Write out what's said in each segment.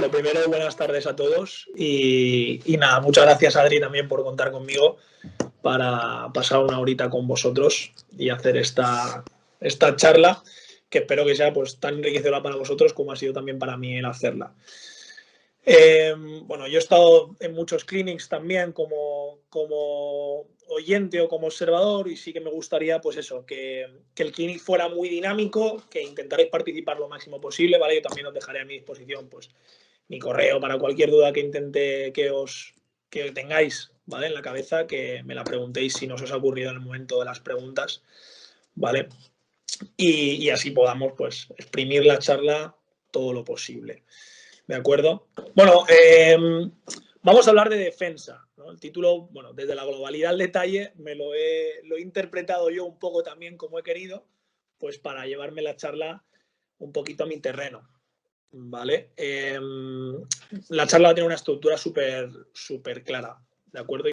lo primero, buenas tardes a todos y nada, muchas gracias Adri también por contar conmigo para pasar una horita con vosotros y hacer esta charla que espero que sea pues tan enriquecedora para vosotros como ha sido también para mí el hacerla. Bueno, yo he estado en muchos clinics también como oyente o como observador y sí que me gustaría pues eso, que el clinic fuera muy dinámico, que intentaréis participar lo máximo posible, ¿vale? Yo también os dejaré a mi disposición pues mi correo para cualquier duda que intente que tengáis, ¿vale? En la cabeza, que me la preguntéis si no os ha ocurrido en el momento de las preguntas, ¿vale? Y así podamos pues exprimir la charla todo lo posible. ¿De acuerdo? Bueno, vamos a hablar de defensa, ¿no? El título, bueno, desde la globalidad al detalle, lo he interpretado yo un poco también como he querido, pues para llevarme la charla un poquito a mi terreno, ¿vale? La charla tiene una estructura súper clara, ¿de acuerdo?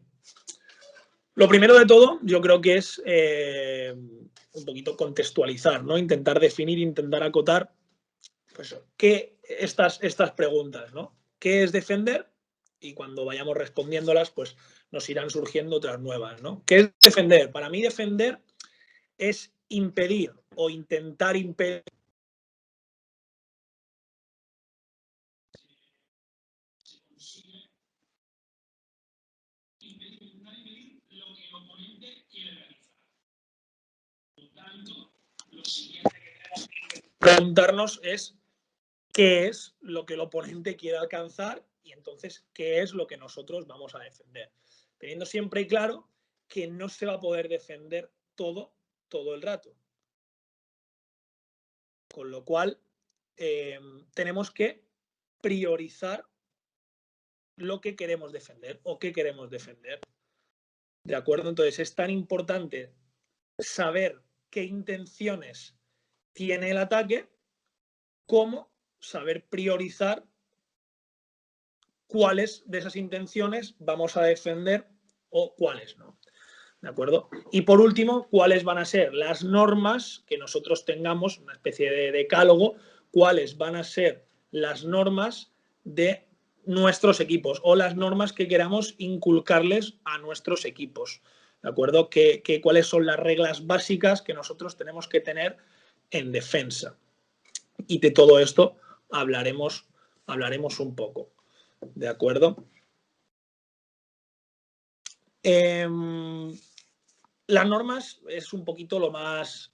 Lo primero de todo, yo creo que es un poquito contextualizar, ¿no? Intentar definir, intentar acotar pues, estas preguntas, ¿no? ¿Qué es defender? Y cuando vayamos respondiéndolas, pues nos irán surgiendo otras nuevas, ¿no? ¿Qué es defender? Para mí defender es impedir o intentar impedir lo que el oponente quiere realizar. Por lo tanto, lo siguiente que tenemos que preguntarnos es qué es lo que el oponente quiere alcanzar y entonces qué es lo que nosotros vamos a defender. Teniendo siempre claro que no se va a poder defender todo el rato. Con lo cual, tenemos que priorizar lo que queremos defender o qué queremos defender. ¿De acuerdo? Entonces, es tan importante saber qué intenciones tiene el ataque como saber priorizar cuáles de esas intenciones vamos a defender o cuáles no. ¿De acuerdo? Y por último, cuáles van a ser las normas que nosotros tengamos, una especie de decálogo, cuáles van a ser las normas de nuestros equipos o las normas que queramos inculcarles a nuestros equipos. ¿De acuerdo? Cuáles son las reglas básicas que nosotros tenemos que tener en defensa. Y de todo esto hablaremos un poco. ¿De acuerdo? Las normas es un poquito lo más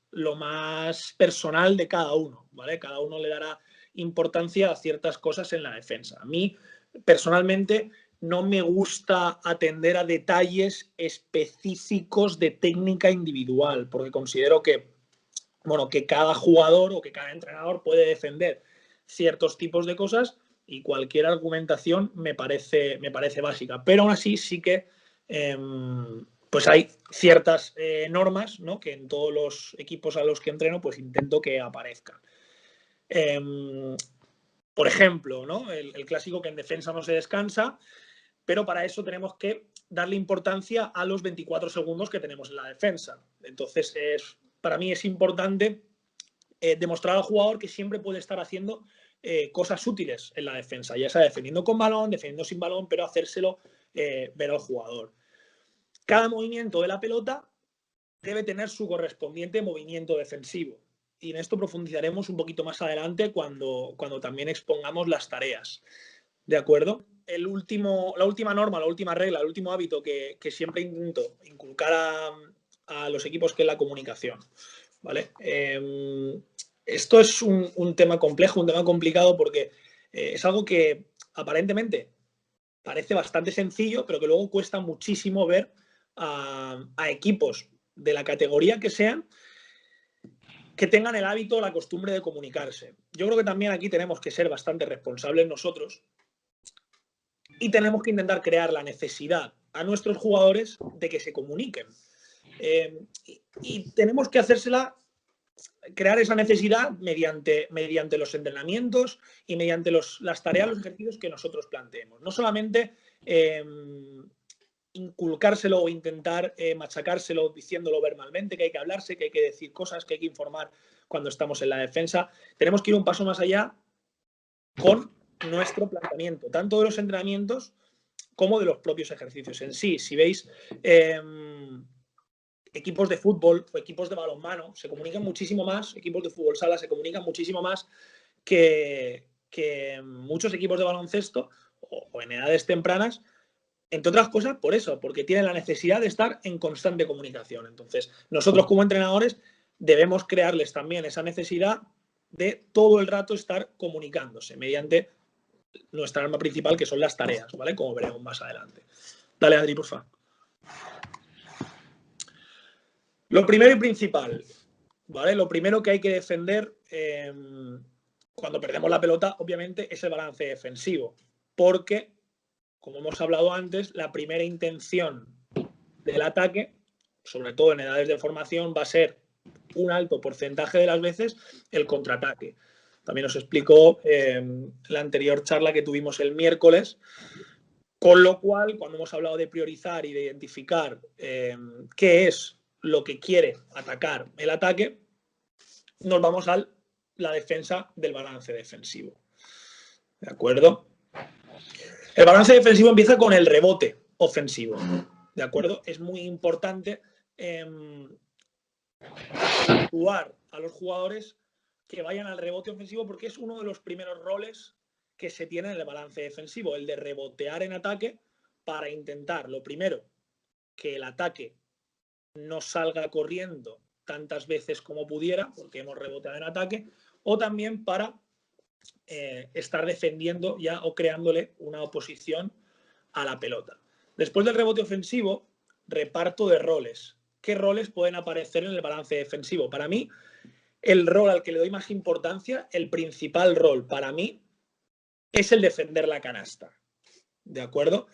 personal de cada uno, ¿vale? Cada uno le dará importancia a ciertas cosas en la defensa. A mí, personalmente, no me gusta atender a detalles específicos de técnica individual, porque considero que, bueno, que cada jugador o que cada entrenador puede defender ciertos tipos de cosas y cualquier argumentación me parece básica. Pero aún así sí que pues hay ciertas normas, ¿no? Que en todos los equipos a los que entreno pues intento que aparezcan. Por ejemplo, ¿no? El clásico que en defensa no se descansa, pero para eso tenemos que darle importancia a los 24 segundos que tenemos en la defensa. Entonces, para mí es importante demostrar al jugador que siempre puede estar haciendo cosas útiles en la defensa, ya sea defendiendo con balón, defendiendo sin balón, pero hacérselo ver al jugador. Cada movimiento de la pelota debe tener su correspondiente movimiento defensivo. Y en esto profundizaremos un poquito más adelante cuando también expongamos las tareas. ¿De acuerdo? La última norma, la última regla, el último hábito que siempre intento inculcar a los equipos, que es la comunicación. ¿Vale? Esto es un tema complejo, un tema complicado, porque es algo que aparentemente parece bastante sencillo, pero que luego cuesta muchísimo ver a equipos de la categoría que sean que tengan el hábito o la costumbre de comunicarse. Yo creo que también aquí tenemos que ser bastante responsables nosotros y tenemos que intentar crear la necesidad a nuestros jugadores de que se comuniquen. Y tenemos que crear esa necesidad mediante los entrenamientos y mediante las tareas, los ejercicios que nosotros planteemos. No solamente inculcárselo o intentar machacárselo diciéndolo verbalmente, que hay que hablarse, que hay que decir cosas, que hay que informar cuando estamos en la defensa. Tenemos que ir un paso más allá con nuestro planteamiento, tanto de los entrenamientos como de los propios ejercicios en sí. Si veis equipos de fútbol o equipos de balonmano, se comunican muchísimo más, equipos de fútbol sala se comunican muchísimo más que muchos equipos de baloncesto o en edades tempranas, entre otras cosas por eso, porque tienen la necesidad de estar en constante comunicación. Entonces, nosotros como entrenadores debemos crearles también esa necesidad de todo el rato estar comunicándose mediante nuestra arma principal, que son las tareas, ¿vale? Como veremos más adelante. Dale, Adri, por favor. Lo primero y principal, ¿vale? Lo primero que hay que defender cuando perdemos la pelota, obviamente, es el balance defensivo, porque, como hemos hablado antes, la primera intención del ataque, sobre todo en edades de formación, va a ser un alto porcentaje de las veces el contraataque. También os explicó la anterior charla que tuvimos el miércoles, con lo cual, cuando hemos hablado de priorizar y de identificar qué es lo que quiere atacar el ataque, nos vamos a la defensa del balance defensivo. ¿De acuerdo? El balance defensivo empieza con el rebote ofensivo. ¿De acuerdo? Es muy importante actuar a los jugadores que vayan al rebote ofensivo, porque es uno de los primeros roles que se tiene en el balance defensivo, el de rebotear en ataque para intentar, lo primero, que el ataque no salga corriendo tantas veces como pudiera, porque hemos reboteado en ataque, o también para estar defendiendo ya o creándole una oposición a la pelota. Después del rebote ofensivo, reparto de roles. ¿Qué roles pueden aparecer en el balance defensivo? Para mí, el rol al que le doy más importancia, el principal rol para mí, es el defender la canasta. ¿De acuerdo?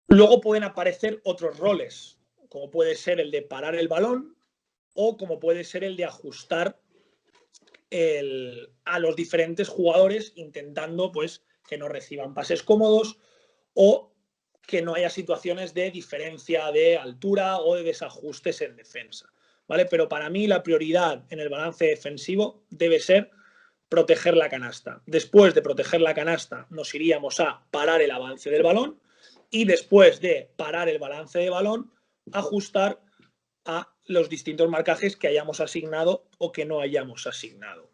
Luego pueden aparecer otros roles, como puede ser el de parar el balón o como puede ser el de ajustar a los diferentes jugadores, intentando pues que no reciban pases cómodos o que no haya situaciones de diferencia de altura o de desajustes en defensa, ¿vale? Pero para mí la prioridad en el balance defensivo debe ser proteger la canasta. Después de proteger la canasta nos iríamos a parar el avance del balón y después de parar el balance de balón, ajustar a los distintos marcajes que hayamos asignado o que no hayamos asignado.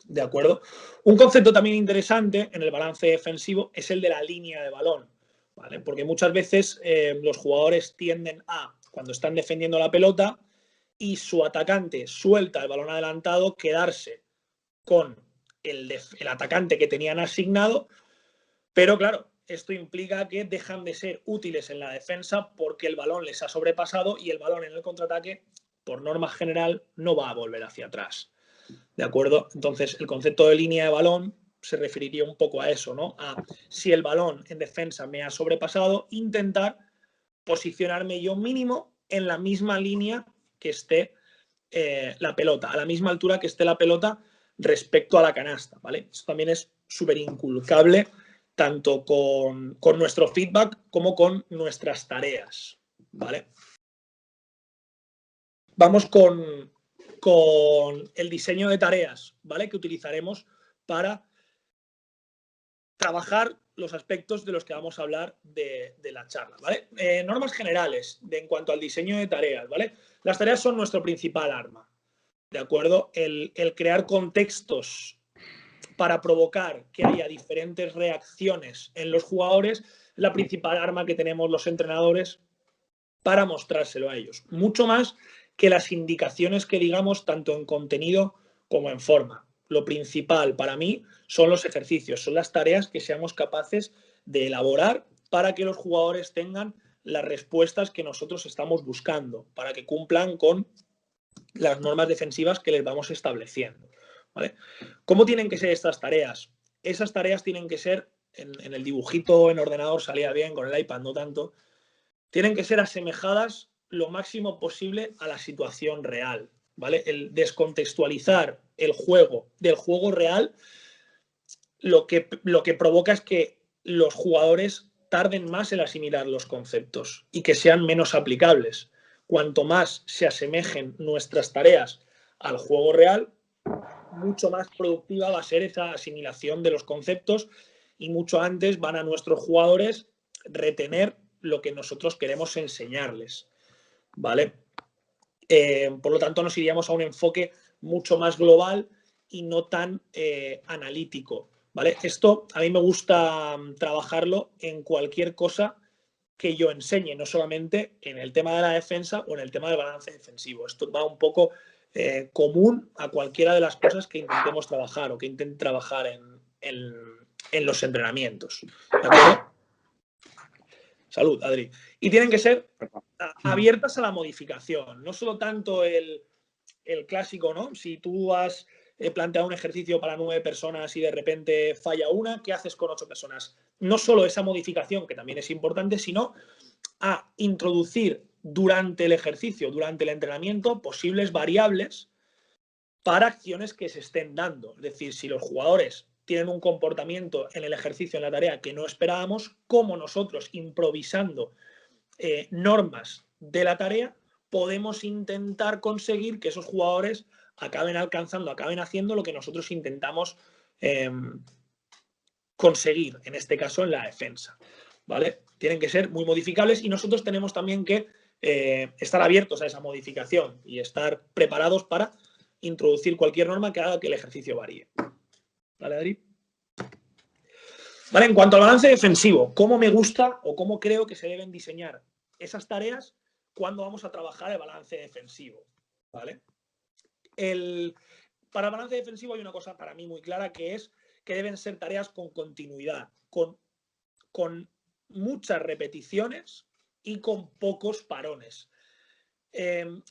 ¿De acuerdo? Un concepto también interesante en el balance defensivo es el de la línea de balón, ¿vale? Porque muchas veces los jugadores tienden a, cuando están defendiendo la pelota y su atacante suelta el balón adelantado, quedarse con el atacante que tenían asignado, pero claro, esto implica que dejan de ser útiles en la defensa porque el balón les ha sobrepasado y el balón en el contraataque, por norma general, no va a volver hacia atrás. ¿De acuerdo? Entonces, el concepto de línea de balón se referiría un poco a eso, ¿no? A si el balón en defensa me ha sobrepasado, intentar posicionarme yo mínimo en la misma línea que esté la pelota, a la misma altura que esté la pelota respecto a la canasta, ¿vale? Eso también es súper inculcable tanto con nuestro feedback como con nuestras tareas, ¿vale? Vamos con el diseño de tareas, ¿vale? Que utilizaremos para trabajar los aspectos de los que vamos a hablar de la charla, ¿vale? Normas generales en cuanto al diseño de tareas, ¿vale? Las tareas son nuestro principal arma, ¿de acuerdo? El crear contextos para provocar que haya diferentes reacciones en los jugadores, la principal arma que tenemos los entrenadores para mostrárselo a ellos. Mucho más que las indicaciones que digamos tanto en contenido como en forma. Lo principal para mí son los ejercicios, son las tareas que seamos capaces de elaborar para que los jugadores tengan las respuestas que nosotros estamos buscando, para que cumplan con las normas defensivas que les vamos estableciendo, ¿vale? ¿Cómo tienen que ser estas tareas? Esas tareas tienen que ser, en el dibujito en ordenador salía bien, con el iPad no tanto, tienen que ser asemejadas lo máximo posible a la situación real, ¿vale? El descontextualizar el juego del juego real lo que provoca es que los jugadores tarden más en asimilar los conceptos y que sean menos aplicables. Cuanto más se asemejen nuestras tareas al juego real, mucho más productiva va a ser esa asimilación de los conceptos y mucho antes van a nuestros jugadores retener lo que nosotros queremos enseñarles, ¿vale? Por lo tanto, nos iríamos a un enfoque mucho más global y no tan analítico, ¿vale? Esto a mí me gusta trabajarlo en cualquier cosa que yo enseñe, no solamente en el tema de la defensa o en el tema del balance defensivo. Esto va un poco común a cualquiera de las cosas que intentemos trabajar o que intenten trabajar en los entrenamientos. ¿De acuerdo? Salud, Adri. Y tienen que ser abiertas a la modificación, no solo tanto el clásico, ¿no? Si tú has planteado un ejercicio para 9 personas y de repente falla una, ¿qué haces con 8 personas? No solo esa modificación, que también es importante, sino a introducir durante el ejercicio, durante el entrenamiento, posibles variables para acciones que se estén dando. Es decir, si los jugadores tienen un comportamiento en el ejercicio, en la tarea que no esperábamos, como nosotros improvisando normas de la tarea, podemos intentar conseguir que esos jugadores acaben alcanzando, acaben haciendo lo que nosotros intentamos conseguir, en este caso en la defensa, ¿vale? Tienen que ser muy modificables y nosotros tenemos también que estar abiertos a esa modificación y estar preparados para introducir cualquier norma que haga que el ejercicio varíe. ¿Vale, Adri? Vale, en cuanto al balance defensivo, ¿cómo me gusta o cómo creo que se deben diseñar esas tareas cuando vamos a trabajar el balance defensivo? ¿Vale? Para el balance defensivo hay una cosa para mí muy clara, que es que deben ser tareas con continuidad, con muchas repeticiones y con pocos parones.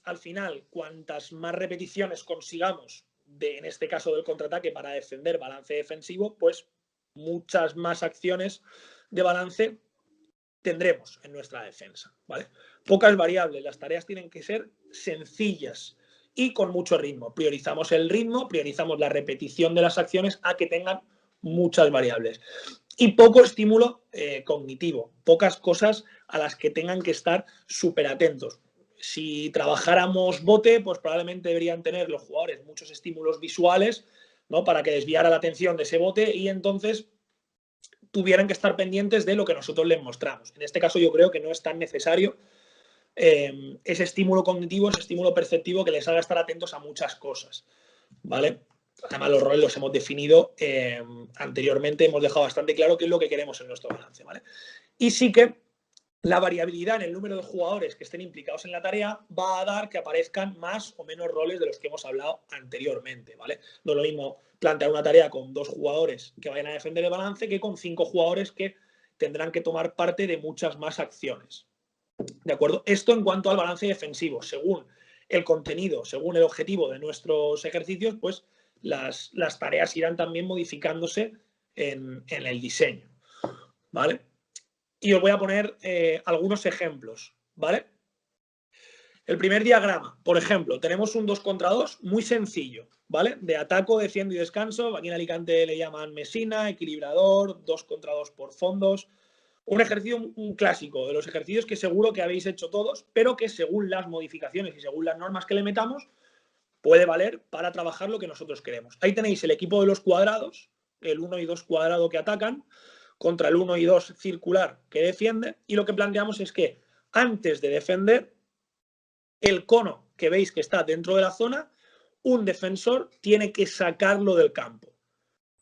Al final, cuantas más repeticiones consigamos, en este caso del contraataque, para defender balance defensivo, pues muchas más acciones de balance tendremos en nuestra defensa, ¿vale? Pocas variables, las tareas tienen que ser sencillas y con mucho ritmo. Priorizamos el ritmo, priorizamos la repetición de las acciones a que tengan muchas variables. Y poco estímulo cognitivo, pocas cosas a las que tengan que estar súper atentos. Si trabajáramos bote, pues probablemente deberían tener los jugadores muchos estímulos visuales, ¿no? Para que desviara la atención de ese bote y entonces tuvieran que estar pendientes de lo que nosotros les mostramos. En este caso yo creo que no es tan necesario ese estímulo cognitivo, ese estímulo perceptivo que les haga estar atentos a muchas cosas, ¿vale? Además los roles los hemos definido anteriormente, hemos dejado bastante claro qué es lo que queremos en nuestro balance, ¿vale? Y sí que la variabilidad en el número de jugadores que estén implicados en la tarea va a dar que aparezcan más o menos roles de los que hemos hablado anteriormente, ¿vale? No es lo mismo plantear una tarea con 2 jugadores que vayan a defender el balance que con 5 jugadores que tendrán que tomar parte de muchas más acciones. ¿De acuerdo? Esto en cuanto al balance defensivo. Según el contenido, según el objetivo de nuestros ejercicios, pues las tareas irán también modificándose en el diseño, ¿vale? Y os voy a poner algunos ejemplos, ¿vale? El primer diagrama, por ejemplo, tenemos un 2 contra 2 muy sencillo, ¿vale? De ataco, defiendo y descanso. Aquí en Alicante le llaman mesina, equilibrador, 2 contra 2 por fondos. Un ejercicio, un clásico de los ejercicios que seguro que habéis hecho todos, pero que según las modificaciones y según las normas que le metamos, puede valer para trabajar lo que nosotros queremos. Ahí tenéis el equipo de los cuadrados, el 1 y 2 cuadrado que atacan, contra el 1 y 2 circular que defiende, y lo que planteamos es que antes de defender, el cono que veis que está dentro de la zona, un defensor tiene que sacarlo del campo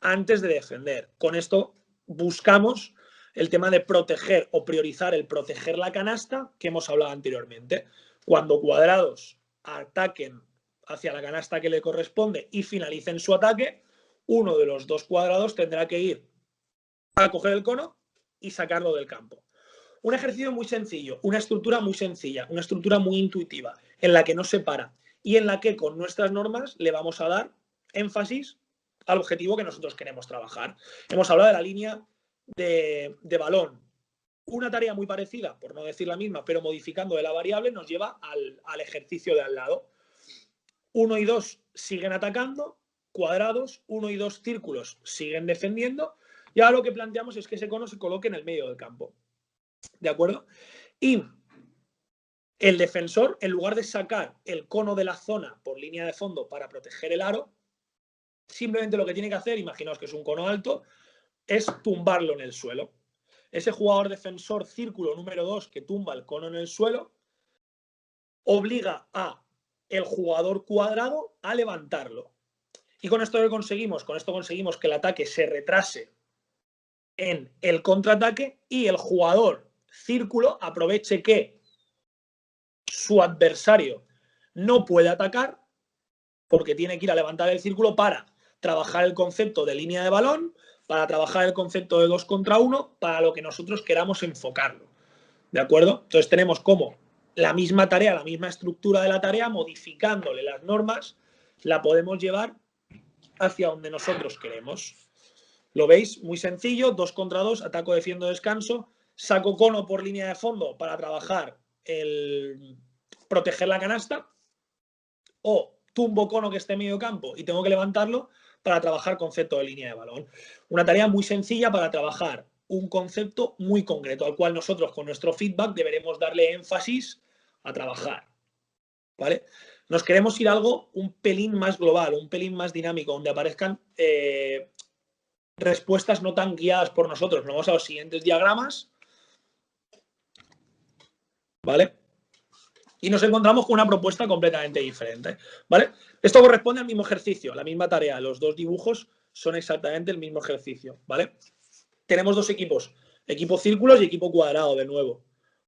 antes de defender. Con esto buscamos el tema de proteger o priorizar el proteger la canasta que hemos hablado anteriormente. Cuando cuadrados ataquen hacia la canasta que le corresponde y finalicen su ataque, uno de los 2 cuadrados tendrá que ir a coger el cono y sacarlo del campo. Un ejercicio muy sencillo, una estructura muy sencilla, una estructura muy intuitiva, en la que no se para y en la que con nuestras normas le vamos a dar énfasis al objetivo que nosotros queremos trabajar. Hemos hablado de la línea de balón. Una tarea muy parecida, por no decir la misma, pero modificando de la variable, nos lleva al ejercicio de al lado. 1 y 2 siguen atacando, cuadrados, 1 y 2 círculos siguen defendiendo, y ahora lo que planteamos es que ese cono se coloque en el medio del campo. ¿De acuerdo? Y el defensor, en lugar de sacar el cono de la zona por línea de fondo para proteger el aro, simplemente lo que tiene que hacer, imaginaos que es un cono alto, es tumbarlo en el suelo. Ese jugador defensor círculo número 2 que tumba el cono en el suelo obliga a el jugador cuadrado a levantarlo. ¿Y con esto qué conseguimos? Con esto conseguimos que el ataque se retrase en el contraataque y el jugador círculo aproveche que su adversario no puede atacar porque tiene que ir a levantar el círculo para trabajar el concepto de línea de balón, para trabajar el concepto de 2 contra 1, para lo que nosotros queramos enfocarlo. ¿De acuerdo? Entonces tenemos como la misma tarea, la misma estructura de la tarea, modificándole las normas, la podemos llevar hacia donde nosotros queremos. ¿Lo veis? Muy sencillo, 2 contra 2, ataco, defiendo, descanso, saco cono por línea de fondo para trabajar el proteger la canasta, o tumbo cono que esté en medio campo y tengo que levantarlo para trabajar concepto de línea de balón. Una tarea muy sencilla para trabajar un concepto muy concreto, al cual nosotros con nuestro feedback deberemos darle énfasis a trabajar. ¿Vale? Nos queremos ir a algo un pelín más global, un pelín más dinámico, donde aparezcan respuestas no tan guiadas por nosotros. Nos vamos a los siguientes diagramas. ¿Vale? Y nos encontramos con una propuesta completamente diferente. ¿Vale? Esto corresponde al mismo ejercicio, la misma tarea. Los dos dibujos son exactamente el mismo ejercicio. ¿Vale? Tenemos dos equipos, equipo círculos y equipo cuadrado de nuevo.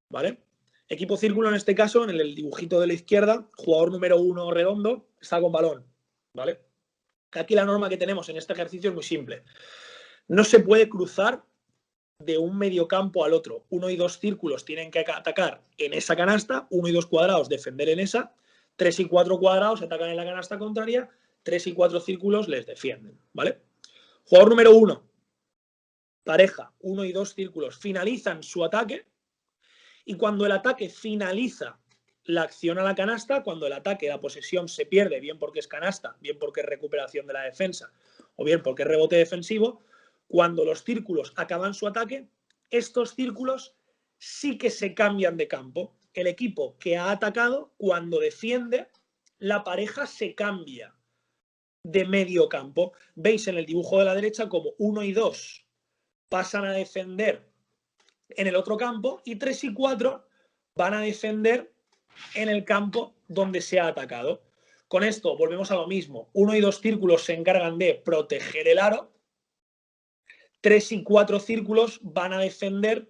¿Vale? Equipo círculo en este caso, en el dibujito de la izquierda, jugador número 1 redondo, está con balón. ¿Vale? Aquí la norma que tenemos en este ejercicio es muy simple. No se puede cruzar de un medio campo al otro. 1 y 2 círculos tienen que atacar en esa canasta, 1 y 2 cuadrados defender en esa, 3 y 4 cuadrados atacan en la canasta contraria, 3 y 4 círculos les defienden. ¿Vale? Jugador número 1, pareja, 1 y 2 círculos finalizan su ataque, y cuando el ataque finaliza la acción a la canasta, cuando el ataque, la posesión se pierde, bien porque es canasta, bien porque es recuperación de la defensa, o bien porque es rebote defensivo, cuando los círculos acaban su ataque, estos círculos sí que se cambian de campo. El equipo que ha atacado, cuando defiende, la pareja se cambia de medio campo. Veis en el dibujo de la derecha como 1 y 2 pasan a defender en el otro campo y 3 y 4 van a defender en el campo donde se ha atacado. Con esto volvemos a lo mismo. 1 y 2 círculos se encargan de proteger el aro. 3 y 4 círculos van a defender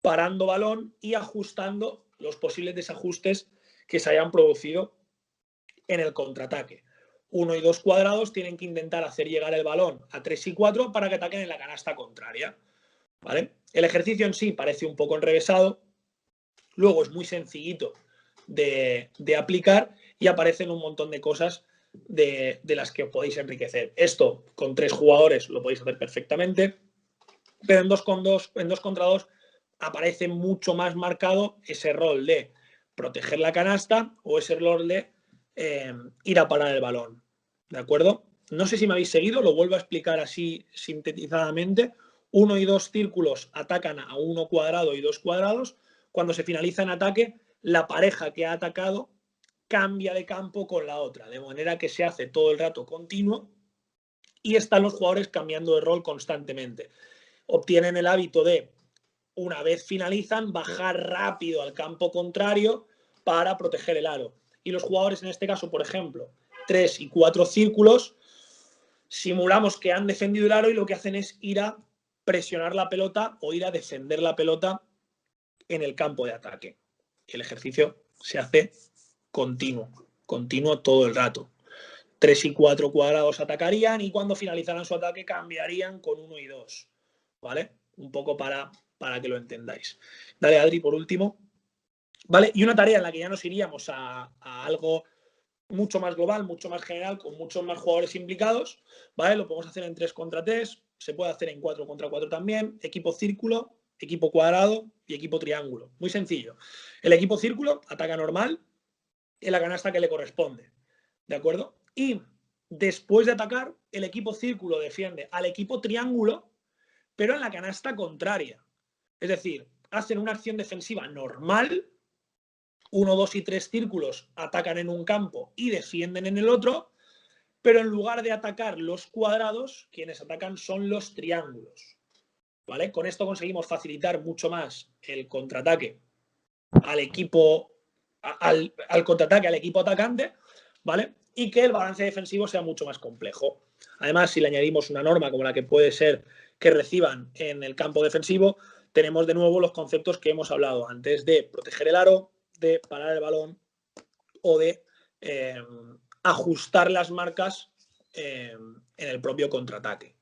parando balón y ajustando los posibles desajustes que se hayan producido en el contraataque. 1 y 2 cuadrados tienen que intentar hacer llegar el balón a 3 y 4 para que ataquen en la canasta contraria. ¿Vale? El ejercicio en sí parece un poco enrevesado, luego es muy sencillito de aplicar y aparecen un montón de cosas de las que os podéis enriquecer. Esto con 3 jugadores lo podéis hacer perfectamente, pero en 2 contra 2 aparece mucho más marcado ese rol de proteger la canasta o ese rol de ir a parar el balón. ¿De acuerdo? No sé si me habéis seguido, lo vuelvo a explicar así sintetizadamente. 1 y 2 círculos atacan a 1 cuadrado y 2 cuadrados. Cuando se finaliza en ataque, la pareja que ha atacado cambia de campo con la otra, de manera que se hace todo el rato continuo y están los jugadores cambiando de rol constantemente. Obtienen el hábito de, una vez finalizan, bajar rápido al campo contrario para proteger el aro. Y los jugadores, en este caso, por ejemplo, 3 y 4 círculos, simulamos que han defendido el aro y lo que hacen es ir a presionar la pelota o ir a defender la pelota en el campo de ataque. El ejercicio se hace continuo todo el rato. 3 y 4 cuadrados atacarían y cuando finalizaran su ataque cambiarían con 1 y 2. ¿Vale? Un poco para que lo entendáis. Dale, Adri, por último. ¿Vale? Y una tarea en la que ya nos iríamos a algo mucho más global, mucho más general, con muchos más jugadores implicados. ¿Vale? Lo podemos hacer en 3 contra 3, se puede hacer en 4 contra 4 también, equipo círculo, equipo cuadrado y equipo triángulo. Muy sencillo. El equipo círculo ataca normal en la canasta que le corresponde. ¿De acuerdo? Y después de atacar, el equipo círculo defiende al equipo triángulo, pero en la canasta contraria. Es decir, hacen una acción defensiva normal, 1, 2 y 3 círculos atacan en un campo y defienden en el otro, pero en lugar de atacar los cuadrados, quienes atacan son los triángulos, ¿vale? Con esto conseguimos facilitar mucho más el contraataque al equipo, al contraataque al equipo atacante, ¿vale? Y que el balance defensivo sea mucho más complejo. Además, si le añadimos una norma como la que puede ser que reciban en el campo defensivo, tenemos de nuevo los conceptos que hemos hablado antes de proteger el aro, de parar el balón o de ajustar las marcas en el propio contraataque,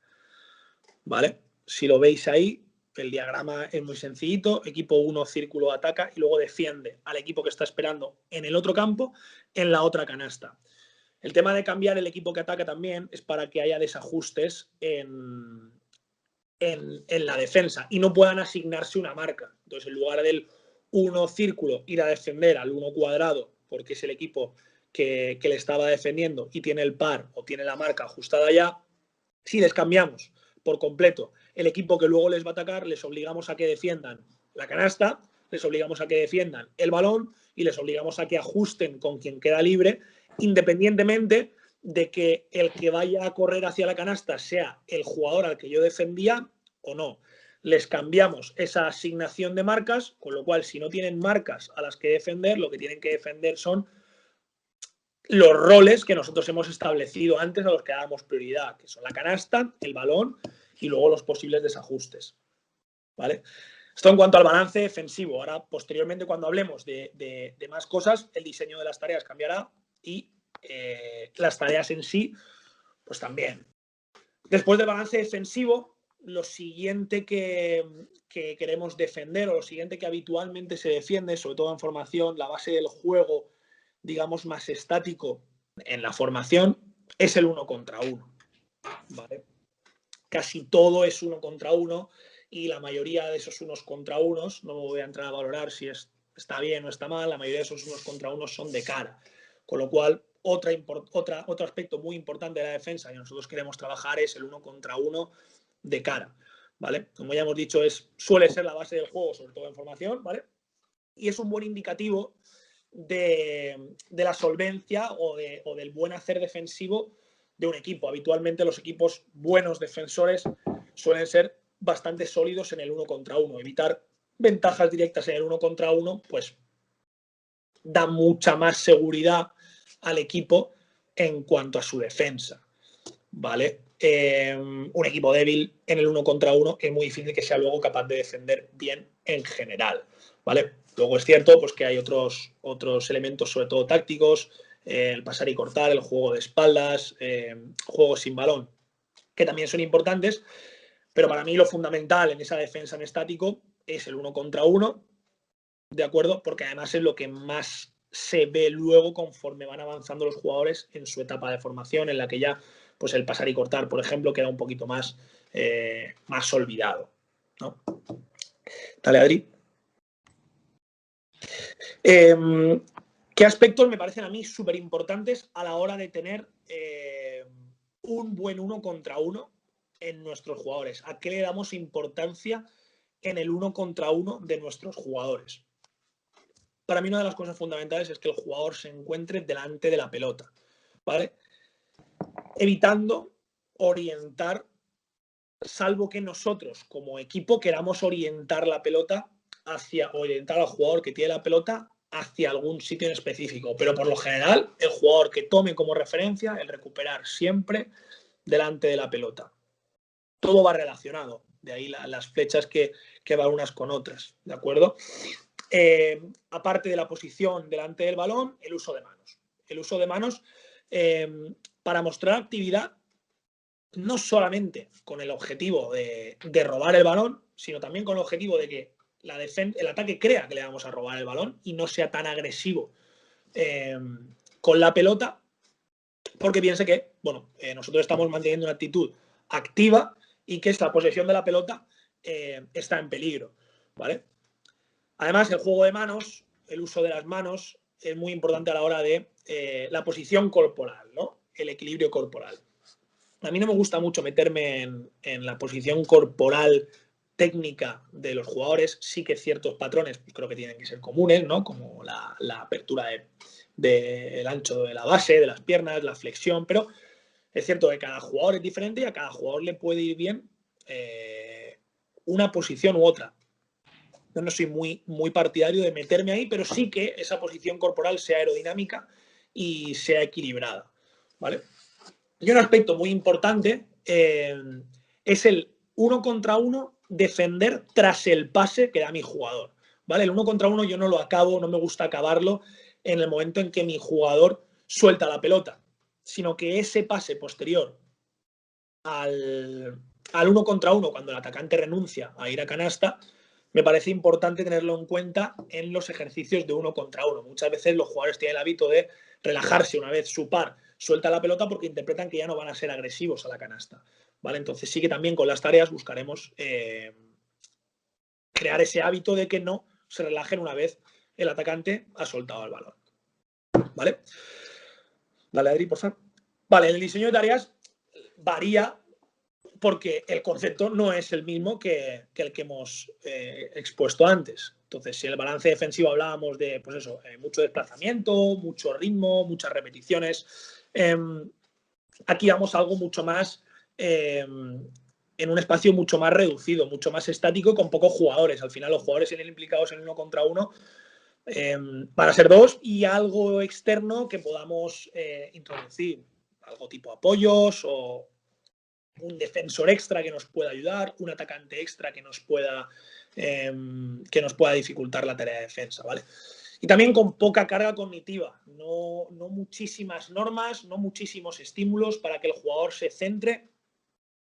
¿vale? Si lo veis ahí, el diagrama es muy sencillito. Equipo 1, círculo, ataca y luego defiende al equipo que está esperando en el otro campo, en la otra canasta. El tema de cambiar el equipo que ataca también es para que haya desajustes en la defensa y no puedan asignarse una marca. Entonces, en lugar del 1 círculo ir a defender al 1 cuadrado, porque es el equipo que le estaba defendiendo y tiene el par o tiene la marca ajustada ya, si les cambiamos por completo el equipo que luego les va a atacar, les obligamos a que defiendan la canasta, les obligamos a que defiendan el balón y les obligamos a que ajusten con quien queda libre, independientemente de que el que vaya a correr hacia la canasta sea el jugador al que yo defendía o no. Les cambiamos esa asignación de marcas, con lo cual si no tienen marcas a las que defender, lo que tienen que defender son los roles que nosotros hemos establecido antes a los que dábamos prioridad, que son la canasta, el balón y luego los posibles desajustes, ¿vale? Esto en cuanto al balance defensivo. Ahora, posteriormente, cuando hablemos de más cosas, el diseño de las tareas cambiará y las tareas en sí, pues también. Después del balance defensivo, lo siguiente que queremos defender o lo siguiente que habitualmente se defiende, sobre todo en formación, la base del juego, digamos, más estático en la formación, es el 1 contra 1, ¿vale? Casi todo es 1 contra 1 y la mayoría de esos 1 contra 1, no me voy a entrar a valorar si está bien o está mal, la mayoría de esos 1 contra 1 son de cara. Con lo cual, otro aspecto muy importante de la defensa que nosotros queremos trabajar es el 1 contra 1 de cara, ¿vale? Como ya hemos dicho, suele ser la base del juego, sobre todo en formación, ¿vale? Y es un buen indicativo de la solvencia o del buen hacer defensivo de un equipo. Habitualmente los equipos buenos defensores suelen ser bastante sólidos en el 1 contra 1. Evitar ventajas directas en el 1 contra 1 pues da mucha más seguridad al equipo en cuanto a su defensa, ¿vale? Un equipo débil en el 1 contra 1 es muy difícil que sea luego capaz de defender bien en general, ¿vale? Luego es cierto pues, que hay otros elementos, sobre todo tácticos, el pasar y cortar, el juego de espaldas, juegos sin balón, que también son importantes, pero para mí lo fundamental en esa defensa en estático es el 1 contra 1, ¿de acuerdo? Porque además es lo que más se ve luego conforme van avanzando los jugadores en su etapa de formación, en la que ya pues el pasar y cortar, por ejemplo, queda un poquito más olvidado, ¿no? Dale, Adri. ¿Qué aspectos me parecen a mí súper importantes a la hora de tener un buen 1 contra 1 en nuestros jugadores? ¿A qué le damos importancia en el 1 contra 1 de nuestros jugadores? Para mí una de las cosas fundamentales es que el jugador se encuentre delante de la pelota, ¿vale? Evitando orientar, salvo que nosotros como equipo queramos orientar la pelota orientar al jugador que tiene la pelota hacia algún sitio en específico. Pero por lo general, el jugador que tome como referencia el recuperar siempre delante de la pelota. Todo va relacionado, de ahí las flechas que van unas con otras, ¿de acuerdo? Aparte de la posición delante del balón, el uso de manos. El uso de manos para mostrar actividad, no solamente con el objetivo de robar el balón, sino también con el objetivo de que el ataque crea que le vamos a robar el balón y no sea tan agresivo con la pelota, porque piense que, bueno, nosotros estamos manteniendo una actitud activa y que esta posesión de la pelota está en peligro, ¿vale? Además, el juego de manos, el uso de las manos, es muy importante a la hora de la posición corporal, ¿no? El equilibrio corporal. A mí no me gusta mucho meterme en la posición corporal técnica de los jugadores. Sí que ciertos patrones pues, creo que tienen que ser comunes, ¿no? Como la apertura del ancho de la base, de las piernas, la flexión, pero Es cierto que cada jugador es diferente y a cada jugador le puede ir bien una posición u otra. Yo no soy muy partidario de meterme ahí, pero sí que esa posición corporal sea aerodinámica y sea equilibrada, ¿vale? Y un aspecto muy importante es el 1 contra 1 defender tras el pase que da mi jugador, ¿vale? El 1 contra 1 yo no lo acabo, no me gusta acabarlo en el momento en que mi jugador suelta la pelota, sino que ese pase posterior al 1 contra 1, cuando el atacante renuncia a ir a canasta, me parece importante tenerlo en cuenta en los ejercicios de 1 contra 1. Muchas veces los jugadores tienen el hábito de relajarse una vez su par suelta la pelota porque interpretan que ya no van a ser agresivos a la canasta, ¿vale? Entonces sí que también con las tareas buscaremos crear ese hábito de que no se relajen una vez el atacante ha soltado el balón, ¿vale? Dale, Adri, por favor. Vale, el diseño de tareas varía porque el concepto no es el mismo que el que hemos expuesto antes. Entonces, si en el balance defensivo hablábamos de, pues eso, mucho desplazamiento, mucho ritmo, muchas repeticiones, aquí vamos a algo mucho más, en un espacio mucho más reducido, mucho más estático, con pocos jugadores. Al final, los jugadores implicados en 1 contra 1 van a ser 2 y algo externo que podamos introducir, algo tipo apoyos o un defensor extra que nos pueda ayudar, un atacante extra que nos pueda dificultar la tarea de defensa, ¿vale? Y también con poca carga cognitiva, no muchísimas normas, no muchísimos estímulos para que el jugador se centre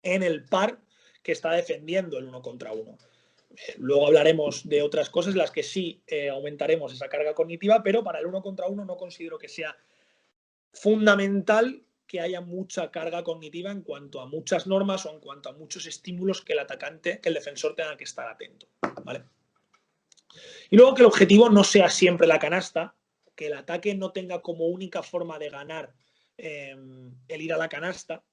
en el par que está defendiendo el 1 contra 1. Luego hablaremos de otras cosas, las que sí aumentaremos esa carga cognitiva, pero para el 1 contra 1 no considero que sea fundamental que haya mucha carga cognitiva en cuanto a muchas normas o en cuanto a muchos estímulos que el defensor tenga que estar atento, ¿vale? Y luego que el objetivo no sea siempre la canasta, que el ataque no tenga como única forma de ganar el ir a la canasta,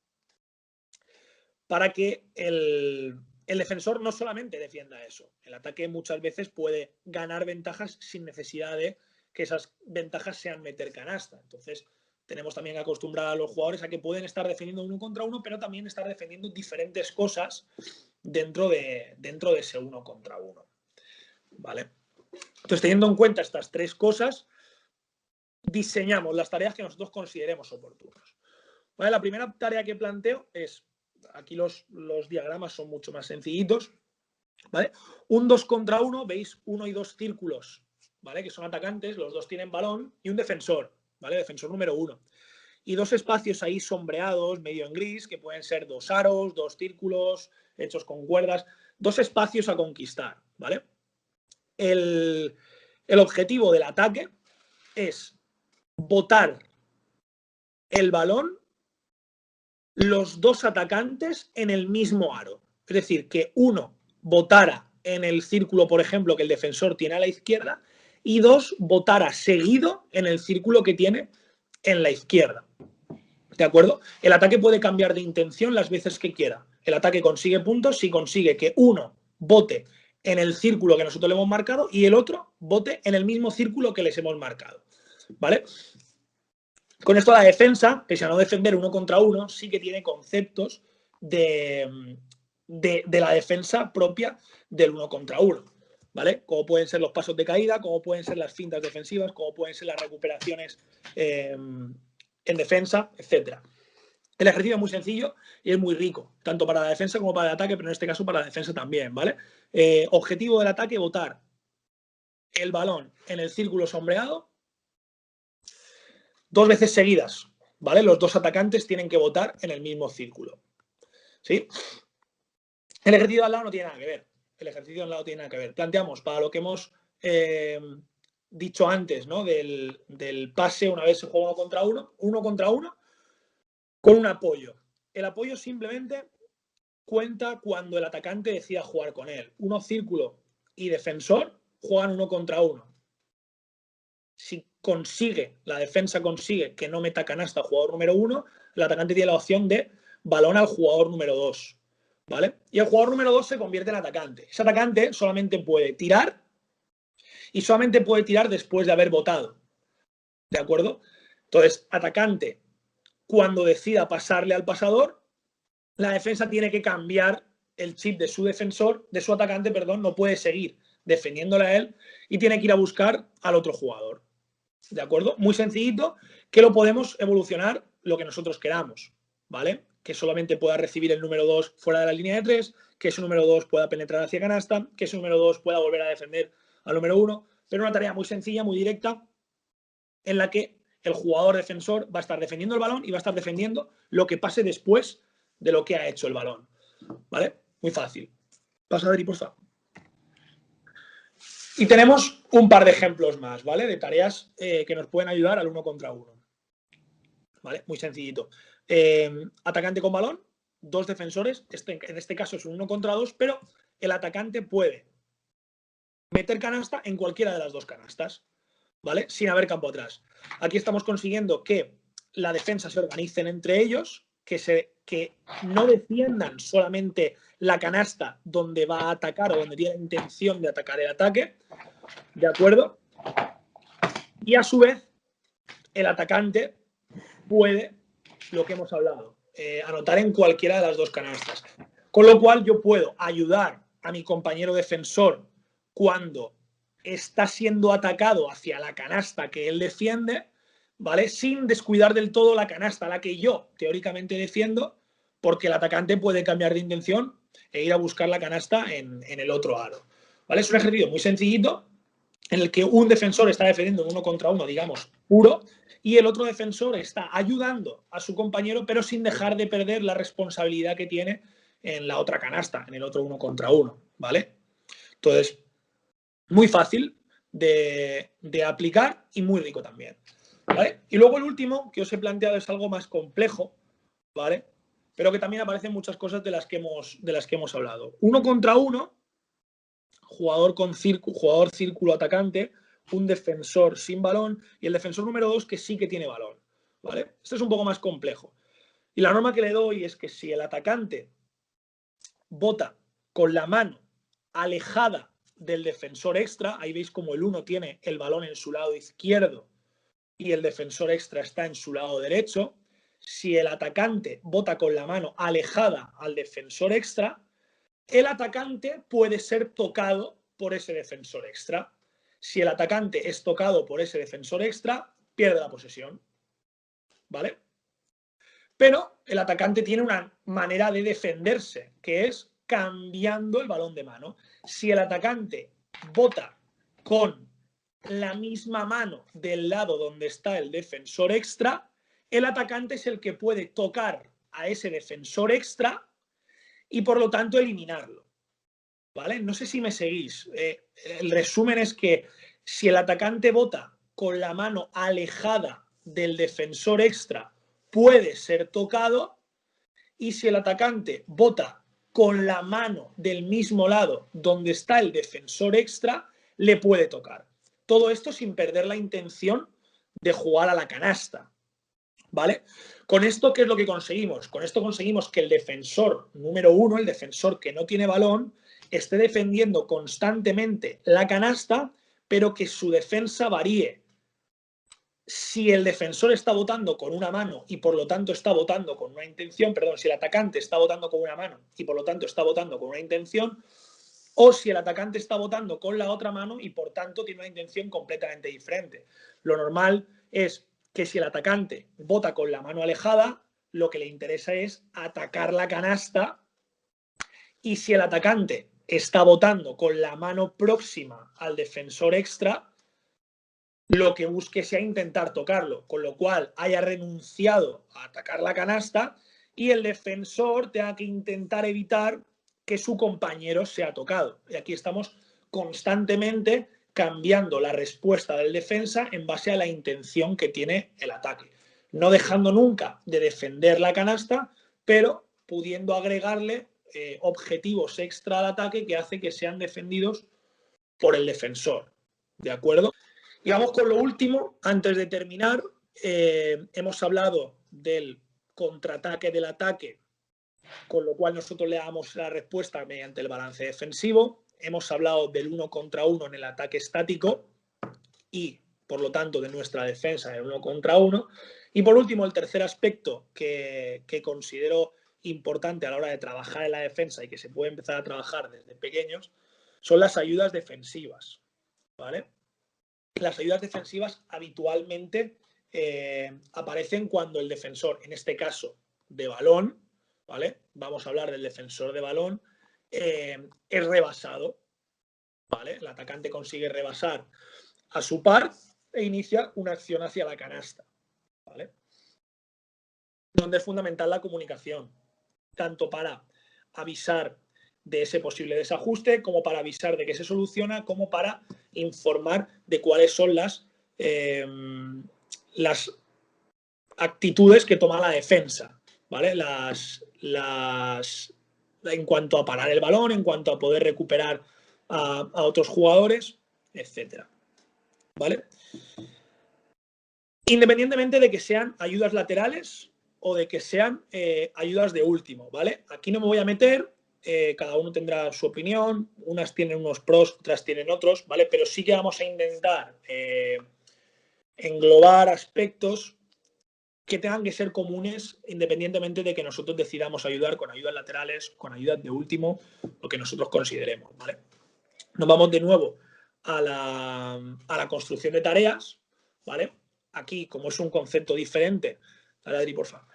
para que el defensor no solamente defienda eso. El ataque muchas veces puede ganar ventajas sin necesidad de que esas ventajas sean meter canasta. Entonces, tenemos también que acostumbrar a los jugadores a que pueden estar defendiendo 1 contra 1, pero también estar defendiendo diferentes cosas dentro de ese 1 contra 1. ¿Vale? Entonces, teniendo en cuenta estas 3 cosas, diseñamos las tareas que nosotros consideremos oportunas. ¿Vale? La primera tarea que planteo es, aquí los diagramas son mucho más sencillitos, ¿vale? Un 2 contra 1, veis 1 y 2 círculos, ¿vale? Que son atacantes, los 2 tienen balón, y un defensor, ¿vale? Defensor número 1. Y 2 espacios ahí sombreados, medio en gris, que pueden ser 2 aros, 2 círculos, hechos con cuerdas, 2 espacios a conquistar, ¿vale? El objetivo del ataque es botar el balón los 2 atacantes en el mismo aro. Es decir, que uno botara en el círculo, por ejemplo, que el defensor tiene a la izquierda, y 2 botara seguido en el círculo que tiene en la izquierda. ¿De acuerdo? El ataque puede cambiar de intención las veces que quiera. El ataque consigue puntos si consigue que uno bote en el círculo que nosotros le hemos marcado y el otro bote en el mismo círculo que les hemos marcado. ¿Vale? Con esto la defensa, pese a no defender 1 contra 1, sí que tiene conceptos de la defensa propia del 1 contra 1, ¿vale? Como pueden ser los pasos de caída, como pueden ser las fintas defensivas, como pueden ser las recuperaciones en defensa, etc. El ejercicio es muy sencillo y es muy rico, tanto para la defensa como para el ataque, pero en este caso para la defensa también, ¿vale? Objetivo del ataque, botar el balón en el círculo sombreado 2 veces seguidas, ¿vale? Los 2 atacantes tienen que botar en el mismo círculo, ¿sí? El ejercicio de al lado no tiene nada que ver. El ejercicio de al lado tiene nada que ver. Planteamos para lo que hemos dicho antes, ¿no? Del pase una vez se juega 1 contra 1, con un apoyo. El apoyo simplemente cuenta cuando el atacante decida jugar con él. Uno círculo y defensor juegan 1 contra 1. Si la defensa consigue que no meta canasta al jugador número 1, el atacante tiene la opción de balón al jugador número 2, ¿vale? Y el jugador número 2 se convierte en atacante. Ese atacante solamente puede tirar y solamente puede tirar después de haber botado, ¿de acuerdo? Entonces, atacante cuando decida pasarle al pasador, la defensa tiene que cambiar el chip de su defensor, de su atacante, perdón, no puede seguir defendiéndole a él y tiene que ir a buscar al otro jugador. ¿De acuerdo? Muy sencillito, que lo podemos evolucionar lo que nosotros queramos, ¿vale? Que solamente pueda recibir el número 2 fuera de la línea de 3, que ese número 2 pueda penetrar hacia canasta, que ese número 2 pueda volver a defender al número 1, pero una tarea muy sencilla, muy directa, en la que el jugador defensor va a estar defendiendo el balón y va a estar defendiendo lo que pase después de lo que ha hecho el balón, ¿vale? Muy fácil. Pasa, Adri, por favor. Y tenemos un par de ejemplos más, ¿vale? De tareas que nos pueden ayudar al 1 contra 1. ¿Vale? Muy sencillito. Atacante con balón, 2 defensores. En este caso es un 1 contra 2, pero el atacante puede meter canasta en cualquiera de las 2 canastas, ¿vale? Sin haber campo atrás. Aquí estamos consiguiendo que la defensa se organicen entre ellos, que no defiendan solamente la canasta donde va a atacar o donde tiene la intención de atacar el ataque, ¿de acuerdo? Y a su vez, el atacante puede, lo que hemos hablado, anotar en cualquiera de las 2 canastas. Con lo cual yo puedo ayudar a mi compañero defensor cuando está siendo atacado hacia la canasta que él defiende, ¿vale? Sin descuidar del todo la canasta, la que yo teóricamente defiendo, porque el atacante puede cambiar de intención e ir a buscar la canasta en el otro aro, ¿vale? Es un ejercicio muy sencillito en el que un defensor está defendiendo un 1 contra 1, digamos, puro, y el otro defensor está ayudando a su compañero, pero sin dejar de perder la responsabilidad que tiene en la otra canasta, en el otro 1 contra 1, ¿vale? Entonces, muy fácil de aplicar y muy rico también, ¿vale? Y luego el último que os he planteado es algo más complejo, ¿vale? Pero que también aparecen muchas cosas de las que hemos hablado. 1 contra 1, jugador círculo atacante, un defensor sin balón y el defensor número 2 que sí que tiene balón, ¿vale? Esto es un poco más complejo. Y la norma que le doy es que si el atacante bota con la mano alejada del defensor extra, ahí veis como el 1 tiene el balón en su lado izquierdo y el defensor extra está en su lado derecho, si el atacante bota con la mano alejada al defensor extra, el atacante puede ser tocado por ese defensor extra. Si el atacante es tocado por ese defensor extra, pierde la posesión, ¿vale? Pero el atacante tiene una manera de defenderse, que es cambiando el balón de mano. Si el atacante bota con la misma mano del lado donde está el defensor extra, el atacante es el que puede tocar a ese defensor extra y por lo tanto eliminarlo, ¿vale? No sé si me seguís. El resumen es que si el atacante bota con la mano alejada del defensor extra, puede ser tocado, y si el atacante bota con la mano del mismo lado donde está el defensor extra, le puede tocar. Todo esto sin perder la intención de jugar a la canasta, ¿vale? Con esto, ¿qué es lo que conseguimos? Con esto conseguimos que el defensor número 1, el defensor que no tiene balón, esté defendiendo constantemente la canasta, pero que su defensa varíe. Si el defensor está votando con una mano y por lo tanto está votando con una intención, perdón, si el atacante está votando con una mano y por lo tanto está votando con una intención, o si el atacante está votando con la otra mano y por tanto tiene una intención completamente diferente. Lo normal es que si el atacante vota con la mano alejada, lo que le interesa es atacar la canasta, y si el atacante está votando con la mano próxima al defensor extra, lo que busque sea intentar tocarlo, con lo cual haya renunciado a atacar la canasta y el defensor tenga que intentar evitar que su compañero sea tocado. Y aquí estamos constantemente cambiando la respuesta del defensa en base a la intención que tiene el ataque, no dejando nunca de defender la canasta, pero pudiendo agregarle objetivos extra al ataque que hace que sean defendidos por el defensor, ¿de acuerdo? Y vamos con lo último, antes de terminar. Hemos hablado del contraataque del ataque, con lo cual nosotros le damos la respuesta mediante el balance defensivo. Hemos hablado del 1 contra 1 en el ataque estático y, por lo tanto, de nuestra defensa en el 1 contra 1. Y por último, el tercer aspecto que considero importante a la hora de trabajar en la defensa y que se puede empezar a trabajar desde pequeños son las ayudas defensivas, ¿vale? Las ayudas defensivas habitualmente aparecen cuando el defensor, en este caso de balón, ¿vale? Vamos a hablar del defensor de balón, es rebasado, ¿vale? El atacante consigue rebasar a su par e inicia una acción hacia la canasta, ¿vale? Donde es fundamental la comunicación, tanto para avisar de ese posible desajuste, como para avisar de que se soluciona, como para informar de cuáles son las actitudes que toma la defensa, ¿vale? En cuanto a parar el balón, en cuanto a poder recuperar a otros jugadores, etcétera, ¿vale? Independientemente de que sean ayudas laterales o de que sean ayudas de último, ¿vale? Aquí no me voy a meter, cada uno tendrá su opinión, unas tienen unos pros, otras tienen otros, ¿vale? Pero sí que vamos a intentar englobar aspectos que tengan que ser comunes independientemente de que nosotros decidamos ayudar con ayudas laterales, con ayudas de último, lo que nosotros consideremos, ¿vale? Nos vamos de nuevo a la construcción de tareas, ¿vale? Aquí, como es un concepto diferente, dale, Adri, porfa,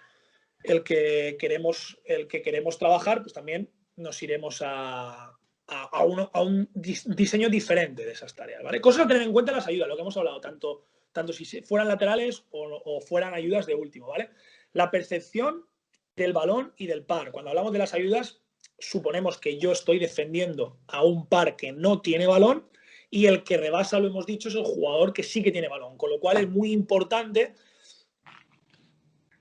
el que queremos trabajar, pues también nos iremos a un diseño diferente de esas tareas, ¿vale? Cosas a tener en cuenta las ayudas, lo que hemos hablado, tanto si fueran laterales o fueran ayudas de último, ¿vale? La percepción del balón y del par. Cuando hablamos de las ayudas, suponemos que yo estoy defendiendo a un par que no tiene balón y el que rebasa, lo hemos dicho, es el jugador que sí que tiene balón, con lo cual es muy importante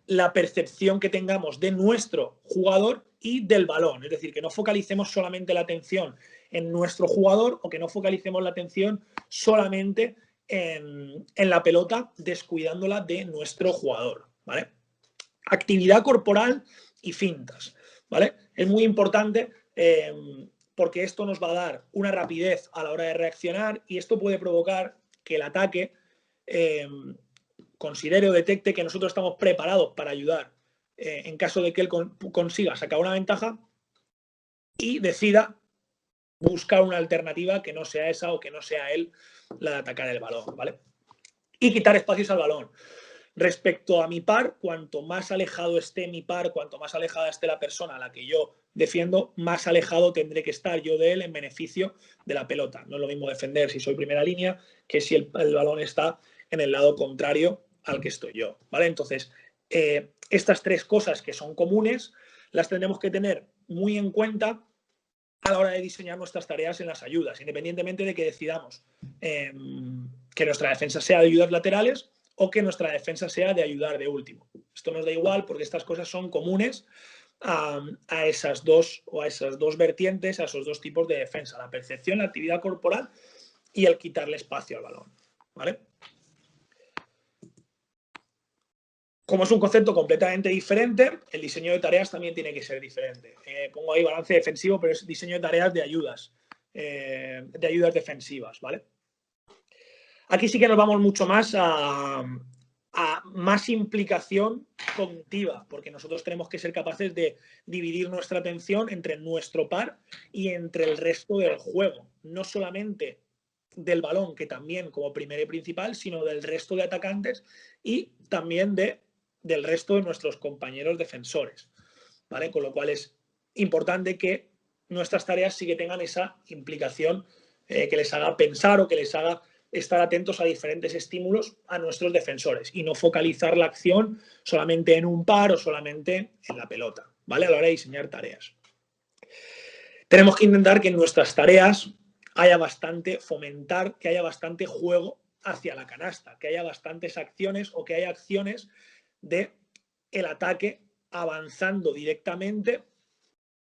la percepción que tengamos de nuestro jugador y del balón, es decir, que no focalicemos solamente la atención en nuestro jugador o que no focalicemos la atención solamente en la pelota, descuidándola de nuestro jugador, ¿vale? Actividad corporal y fintas, ¿vale? Es muy importante porque esto nos va a dar una rapidez a la hora de reaccionar y esto puede provocar que el ataque considere o detecte que nosotros estamos preparados para ayudar en caso de que él consiga sacar una ventaja y decida buscar una alternativa que no sea esa o que no sea él la de atacar el balón, ¿vale? Y quitar espacios al balón. Respecto a mi par, cuanto más alejado esté mi par, cuanto más alejada esté la persona a la que yo defiendo, más alejado tendré que estar yo de él en beneficio de la pelota. No es lo mismo defender si soy primera línea que si el balón está en el lado contrario al que estoy yo, ¿vale? Entonces, estas tres cosas que son comunes las tendremos que tener muy en cuenta a la hora de diseñar nuestras tareas en las ayudas, independientemente de que decidamos que nuestra defensa sea de ayudas laterales o que nuestra defensa sea de ayudar de último. Esto nos da igual porque estas cosas son comunes a esas dos vertientes, a esos dos tipos de defensa, la percepción, la actividad corporal y el quitarle espacio al balón, ¿vale? Como es un concepto completamente diferente, el diseño de tareas también tiene que ser diferente. Pongo ahí balance defensivo, pero es diseño de tareas de ayudas defensivas, ¿vale? Aquí sí que nos vamos mucho más a más implicación cognitiva, porque nosotros tenemos que ser capaces de dividir nuestra atención entre nuestro par y entre el resto del juego, no solamente del balón, que también como primero y principal, sino del resto de atacantes y también del resto de nuestros compañeros defensores, ¿vale? Con lo cual es importante que nuestras tareas sí que tengan esa implicación que les haga pensar o que les haga estar atentos a diferentes estímulos a nuestros defensores y no focalizar la acción solamente en un par o solamente en la pelota, ¿vale? A la hora de diseñar tareas. Tenemos que intentar que en nuestras tareas haya fomentar que haya bastante juego hacia la canasta, que haya bastantes acciones o que haya acciones de el ataque avanzando directamente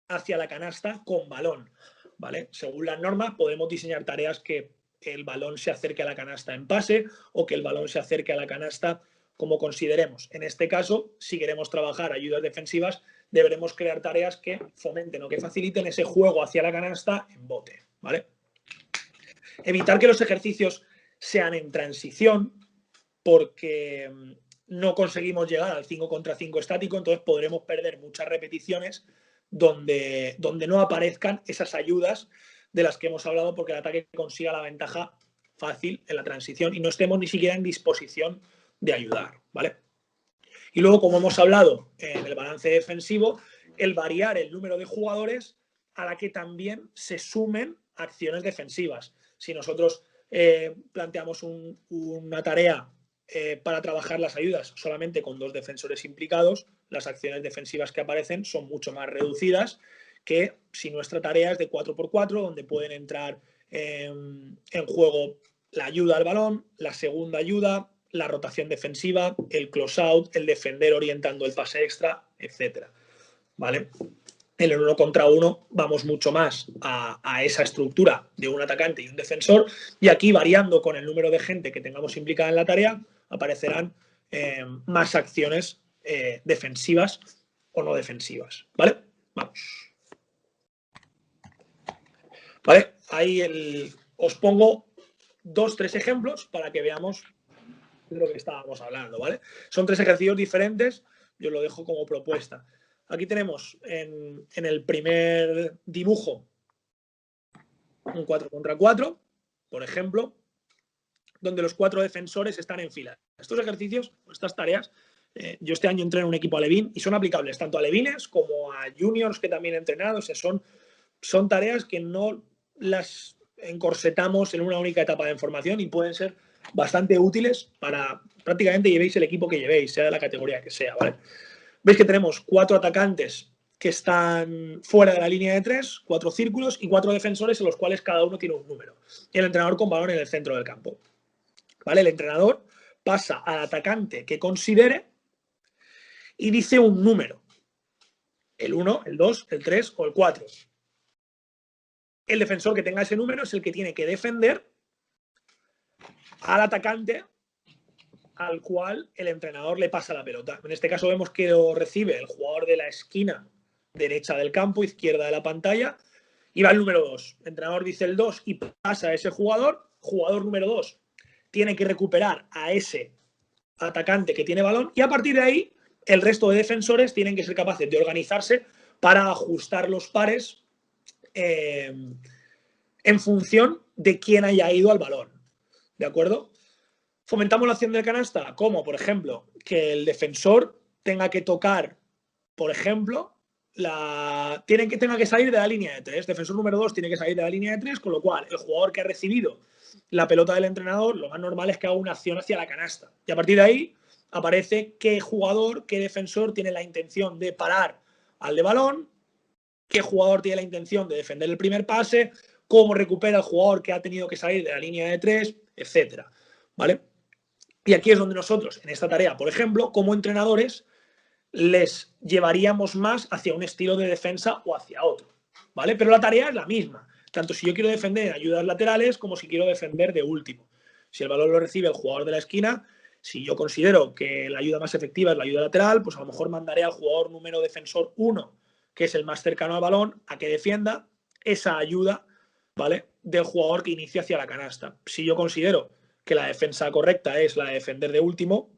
hacia la canasta con balón, ¿vale? Según las normas podemos diseñar tareas que el balón se acerque a la canasta en pase o que el balón se acerque a la canasta como consideremos. En este caso, si queremos trabajar ayudas defensivas, deberemos crear tareas que fomenten o que faciliten ese juego hacia la canasta en bote, ¿vale? Evitar que los ejercicios sean en transición porque no conseguimos llegar al 5 contra 5 estático, entonces podremos perder muchas repeticiones donde no aparezcan esas ayudas de las que hemos hablado, porque el ataque consiga la ventaja fácil en la transición y no estemos ni siquiera en disposición de ayudar, ¿vale? Y luego, como hemos hablado en el balance defensivo, el variar el número de jugadores a la que también se sumen acciones defensivas. Si nosotros planteamos una tarea para trabajar las ayudas solamente con 2 defensores implicados, las acciones defensivas que aparecen son mucho más reducidas que si nuestra tarea es de 4x4, donde pueden entrar en juego la ayuda al balón, la segunda ayuda, la rotación defensiva, el close out, el defender orientando el pase extra, etcétera, ¿vale? En el 1 contra 1 vamos mucho más a esa estructura de un atacante y un defensor, y aquí, variando con el número de gente que tengamos implicada en la tarea, aparecerán más acciones defensivas o no defensivas, ¿vale? Vamos. ¿Vale? Ahí os pongo 2-3 ejemplos para que veamos de lo que estábamos hablando, ¿vale? Son 3 ejercicios diferentes, yo lo dejo como propuesta. Aquí tenemos en el primer dibujo un 4 contra 4, por ejemplo, donde los 4 defensores están en fila. Estos ejercicios, estas tareas, yo este año entreno en un equipo alevín y son aplicables tanto a alevines como a juniors que también he entrenado. O sea, son tareas que no las encorsetamos en una única etapa de formación y pueden ser bastante útiles para prácticamente llevéis el equipo que llevéis, sea de la categoría que sea, ¿vale? Veis que tenemos 4 atacantes que están fuera de la línea de 3, 4 círculos y 4 defensores en los cuales cada uno tiene un número. Y el entrenador con balón en el centro del campo, ¿vale? El entrenador pasa al atacante que considere y dice un número. El 1, el 2, el 3 o el 4. El defensor que tenga ese número es el que tiene que defender al atacante al cual el entrenador le pasa la pelota. En este caso vemos que lo recibe el jugador de la esquina derecha del campo, izquierda de la pantalla, y va el número 2. El entrenador dice el 2 y pasa a ese jugador. Jugador número 2 tiene que recuperar a ese atacante que tiene balón y a partir de ahí el resto de defensores tienen que ser capaces de organizarse para ajustar los pares en función de quién haya ido al balón. ¿De acuerdo? Fomentamos la acción de canasta, como por ejemplo que el defensor tenga que tocar, por ejemplo, tenga que salir de la línea de 3. Defensor número 2 tiene que salir de la línea de 3, con lo cual el jugador que ha recibido la pelota del entrenador, lo más normal es que haga una acción hacia la canasta. Y a partir de ahí aparece qué jugador, qué defensor tiene la intención de parar al de balón, qué jugador tiene la intención de defender el primer pase, cómo recupera el jugador que ha tenido que salir de la línea de 3, etcétera, ¿vale? Y aquí es donde nosotros, en esta tarea, por ejemplo, como entrenadores, les llevaríamos más hacia un estilo de defensa o hacia otro, ¿vale? Pero la tarea es la misma, tanto si yo quiero defender en ayudas laterales como si quiero defender de último. Si el balón lo recibe el jugador de la esquina, si yo considero que la ayuda más efectiva es la ayuda lateral, pues a lo mejor mandaré al jugador número defensor 1, que es el más cercano al balón, a que defienda esa ayuda, ¿vale?, del jugador que inicia hacia la canasta. Si yo considero que la defensa correcta es la de defender de último,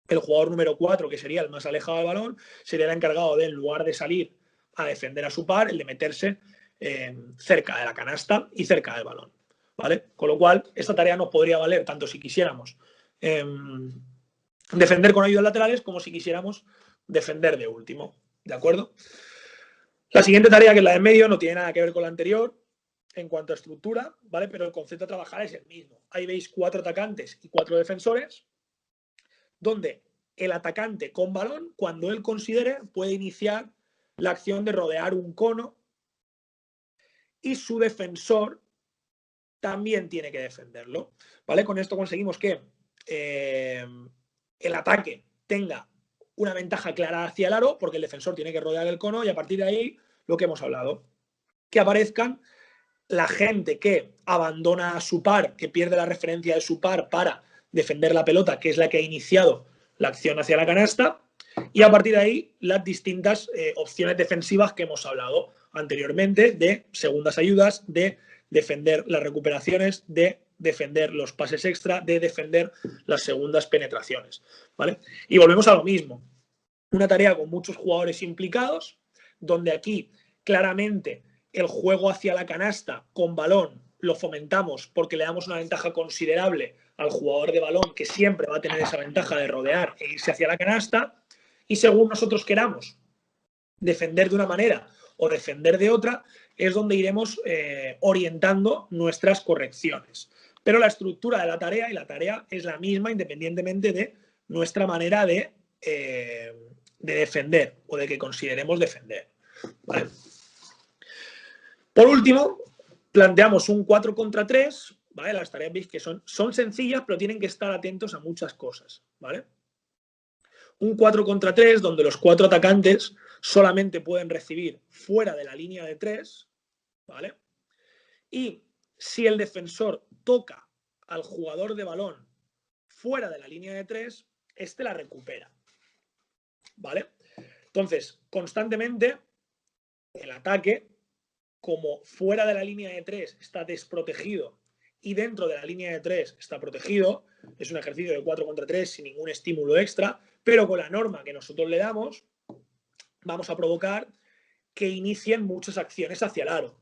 el jugador número 4, que sería el más alejado del balón, sería el encargado de, en lugar de salir a defender a su par, el de meterse cerca de la canasta y cerca del balón, ¿vale? Con lo cual, esta tarea nos podría valer tanto si quisiéramos defender con ayudas laterales como si quisiéramos defender de último, ¿de acuerdo? La siguiente tarea, que es la de medio, no tiene nada que ver con la anterior en cuanto a estructura, ¿vale? Pero el concepto a trabajar es el mismo. Ahí veis 4 atacantes y 4 defensores, donde el atacante con balón, cuando él considere, puede iniciar la acción de rodear un cono y su defensor también tiene que defenderlo, ¿vale? Con esto conseguimos que el ataque tenga una ventaja clara hacia el aro, porque el defensor tiene que rodear el cono, y a partir de ahí, lo que hemos hablado, que aparezcan la gente que abandona a su par, que pierde la referencia de su par para defender la pelota, que es la que ha iniciado la acción hacia la canasta, y a partir de ahí las distintas opciones defensivas que hemos hablado anteriormente, de segundas ayudas, de defender las recuperaciones, de defender los pases extra, de defender las segundas penetraciones, ¿vale? Y volvemos a lo mismo. Una tarea con muchos jugadores implicados, donde aquí claramente el juego hacia la canasta con balón lo fomentamos porque le damos una ventaja considerable al jugador de balón, que siempre va a tener esa ventaja de rodear e irse hacia la canasta, y según nosotros queramos defender de una manera o defender de otra, es donde iremos orientando nuestras correcciones. Pero la estructura de la tarea y la tarea es la misma independientemente de nuestra manera de defender o de que consideremos defender, ¿vale? Por último, planteamos un 4 contra 3, ¿vale? Las tareas veis que son sencillas, pero tienen que estar atentos a muchas cosas, ¿vale? Un 4 contra 3 donde los 4 atacantes solamente pueden recibir fuera de la línea de 3, ¿vale? Y si el defensor toca al jugador de balón fuera de la línea de 3, este la recupera, ¿vale? Entonces, constantemente el ataque, como fuera de la línea de 3 está desprotegido y dentro de la línea de 3 está protegido, es un ejercicio de 4 contra 3 sin ningún estímulo extra, pero con la norma que nosotros le damos, vamos a provocar que inicien muchas acciones hacia el aro.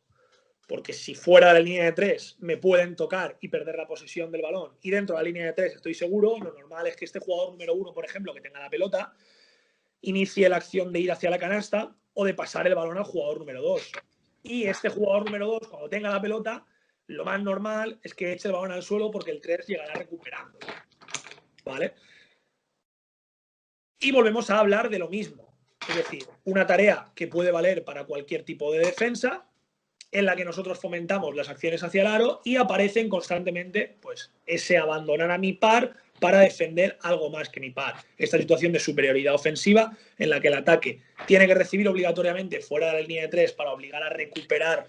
Porque si fuera de la línea de 3 me pueden tocar y perder la posesión del balón y dentro de la línea de 3 estoy seguro, lo normal es que este jugador número 1, por ejemplo, que tenga la pelota, inicie la acción de ir hacia la canasta o de pasar el balón al jugador número 2. Y este jugador número 2, cuando tenga la pelota, lo más normal es que eche el balón al suelo porque el 3 llegará recuperando, ¿vale? Y volvemos a hablar de lo mismo. Es decir, una tarea que puede valer para cualquier tipo de defensa, en la que nosotros fomentamos las acciones hacia el aro y aparecen constantemente pues, ese abandonar a mi par para defender algo más que mi par. Esta situación de superioridad ofensiva en la que el ataque tiene que recibir obligatoriamente fuera de la línea de 3 para obligar a recuperar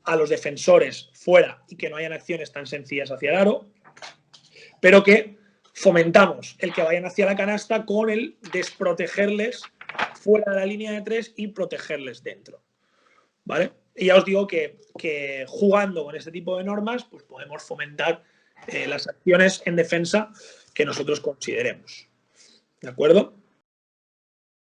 a los defensores fuera y que no hayan acciones tan sencillas hacia el aro, pero que fomentamos el que vayan hacia la canasta con el desprotegerles fuera de la línea de 3 y protegerles dentro, ¿vale? Y ya os digo que jugando con este tipo de normas, pues podemos fomentar las acciones en defensa que nosotros consideremos. ¿De acuerdo?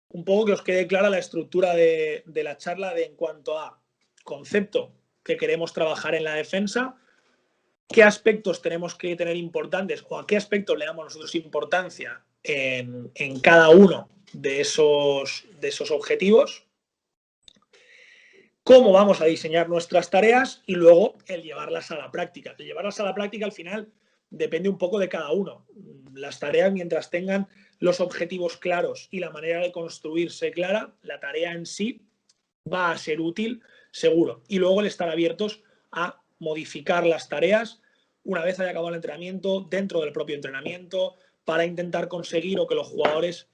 Un poco que os quede clara la estructura de la charla en cuanto a concepto que queremos trabajar en la defensa, qué aspectos tenemos que tener importantes o a qué aspectos le damos nosotros importancia en cada uno de esos objetivos, cómo vamos a diseñar nuestras tareas y luego el llevarlas a la práctica. El llevarlas a la práctica al final depende un poco de cada uno. Las tareas, mientras tengan los objetivos claros y la manera de construirse clara, la tarea en sí va a ser útil, seguro. Y luego el estar abiertos a modificar las tareas una vez haya acabado el entrenamiento, dentro del propio entrenamiento, para intentar conseguir o que los jugadores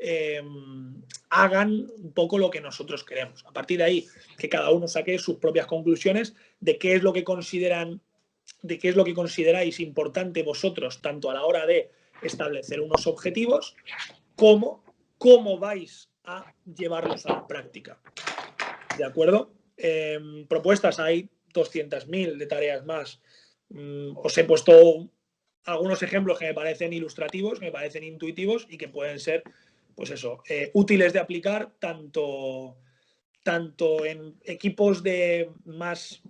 hagan un poco lo que nosotros queremos. A partir de ahí, que cada uno saque sus propias conclusiones de qué es lo que consideran, de qué es lo que consideráis importante vosotros, tanto a la hora de establecer unos objetivos, como cómo vais a llevarlos a la práctica. ¿De acuerdo? Propuestas hay 200.000 de tareas más. Os he puesto algunos ejemplos que me parecen ilustrativos, que me parecen intuitivos y que pueden ser, pues eso, útiles de aplicar tanto en equipos de más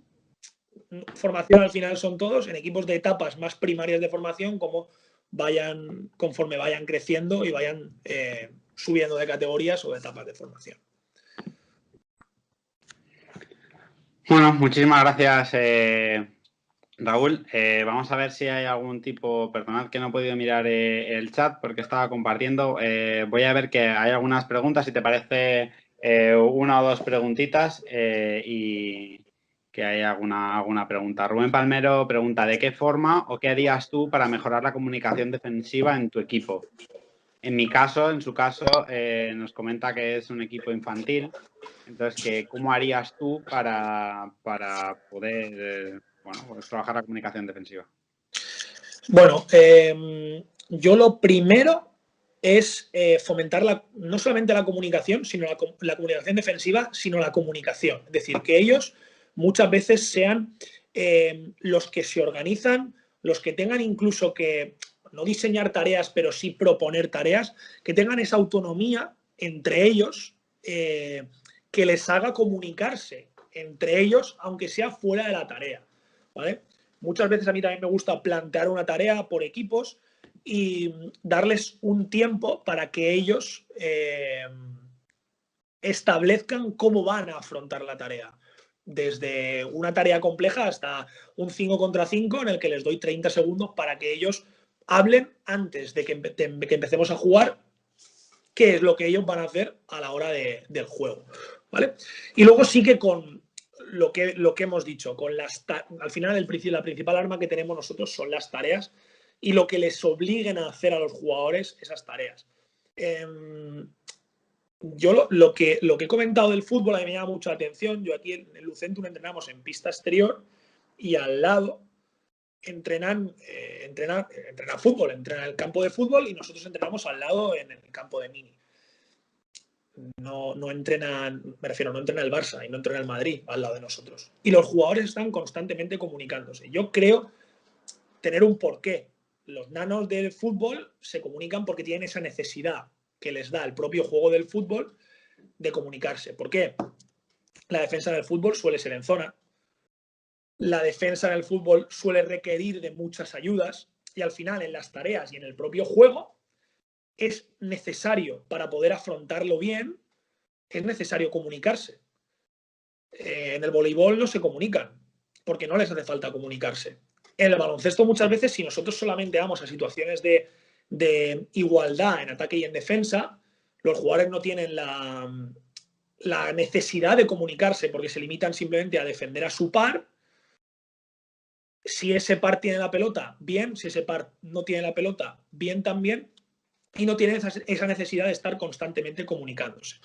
formación, al final son todos, en equipos de etapas más primarias de formación, como conforme vayan creciendo y vayan subiendo de categorías o de etapas de formación. Bueno, muchísimas gracias, Raúl. Vamos a ver si hay algún tipo, perdonad que no he podido mirar el chat porque estaba compartiendo. Voy a ver que hay algunas preguntas, si te parece una o dos preguntitas y que hay alguna pregunta. Rubén Palmero pregunta, ¿de qué forma o qué harías tú para mejorar la comunicación defensiva en tu equipo? En mi caso, en su caso, nos comenta que es un equipo infantil. Entonces, ¿cómo harías tú para poder pues trabajar la comunicación defensiva? Bueno, yo lo primero es fomentar no solamente la comunicación, sino la comunicación defensiva, sino la comunicación. Es decir, que ellos muchas veces sean los que se organizan, los que tengan incluso que, no diseñar tareas, pero sí proponer tareas, que tengan esa autonomía entre ellos, que les haga comunicarse entre ellos, aunque sea fuera de la tarea, ¿vale? Muchas veces a mí también me gusta plantear una tarea por equipos y darles un tiempo para que ellos establezcan cómo van a afrontar la tarea. Desde una tarea compleja hasta un 5 contra 5 en el que les doy 30 segundos para que ellos hablen antes de que empecemos a jugar qué es lo que ellos van a hacer a la hora del juego, ¿vale? Y luego sí que con lo que hemos dicho, con al final la principal arma que tenemos nosotros son las tareas y lo que les obliguen a hacer a los jugadores esas tareas. Yo lo que he comentado del fútbol a mí me llama mucho la atención. Yo aquí en Lucentum entrenamos en pista exterior y al lado entrenan fútbol, entrenan el campo de fútbol y nosotros entrenamos al lado en el campo de mini. No entrenan, me refiero, no entrena el Barça y no entrena el Madrid al lado de nosotros. Y los jugadores están constantemente comunicándose. Yo creo tener un porqué. Los nanos del fútbol se comunican porque tienen esa necesidad que les da el propio juego del fútbol de comunicarse. ¿Por qué? La defensa del fútbol suele ser en zona. La defensa en el fútbol suele requerir de muchas ayudas y al final en las tareas y en el propio juego es necesario, para poder afrontarlo bien, es necesario comunicarse. En el voleibol no se comunican porque no les hace falta comunicarse. En el baloncesto muchas veces, si nosotros solamente vamos a situaciones de igualdad en ataque y en defensa, los jugadores no tienen la necesidad de comunicarse porque se limitan simplemente a defender a su par. Si ese par tiene la pelota, bien. Si ese par no tiene la pelota, bien también. Y no tienen esa necesidad de estar constantemente comunicándose.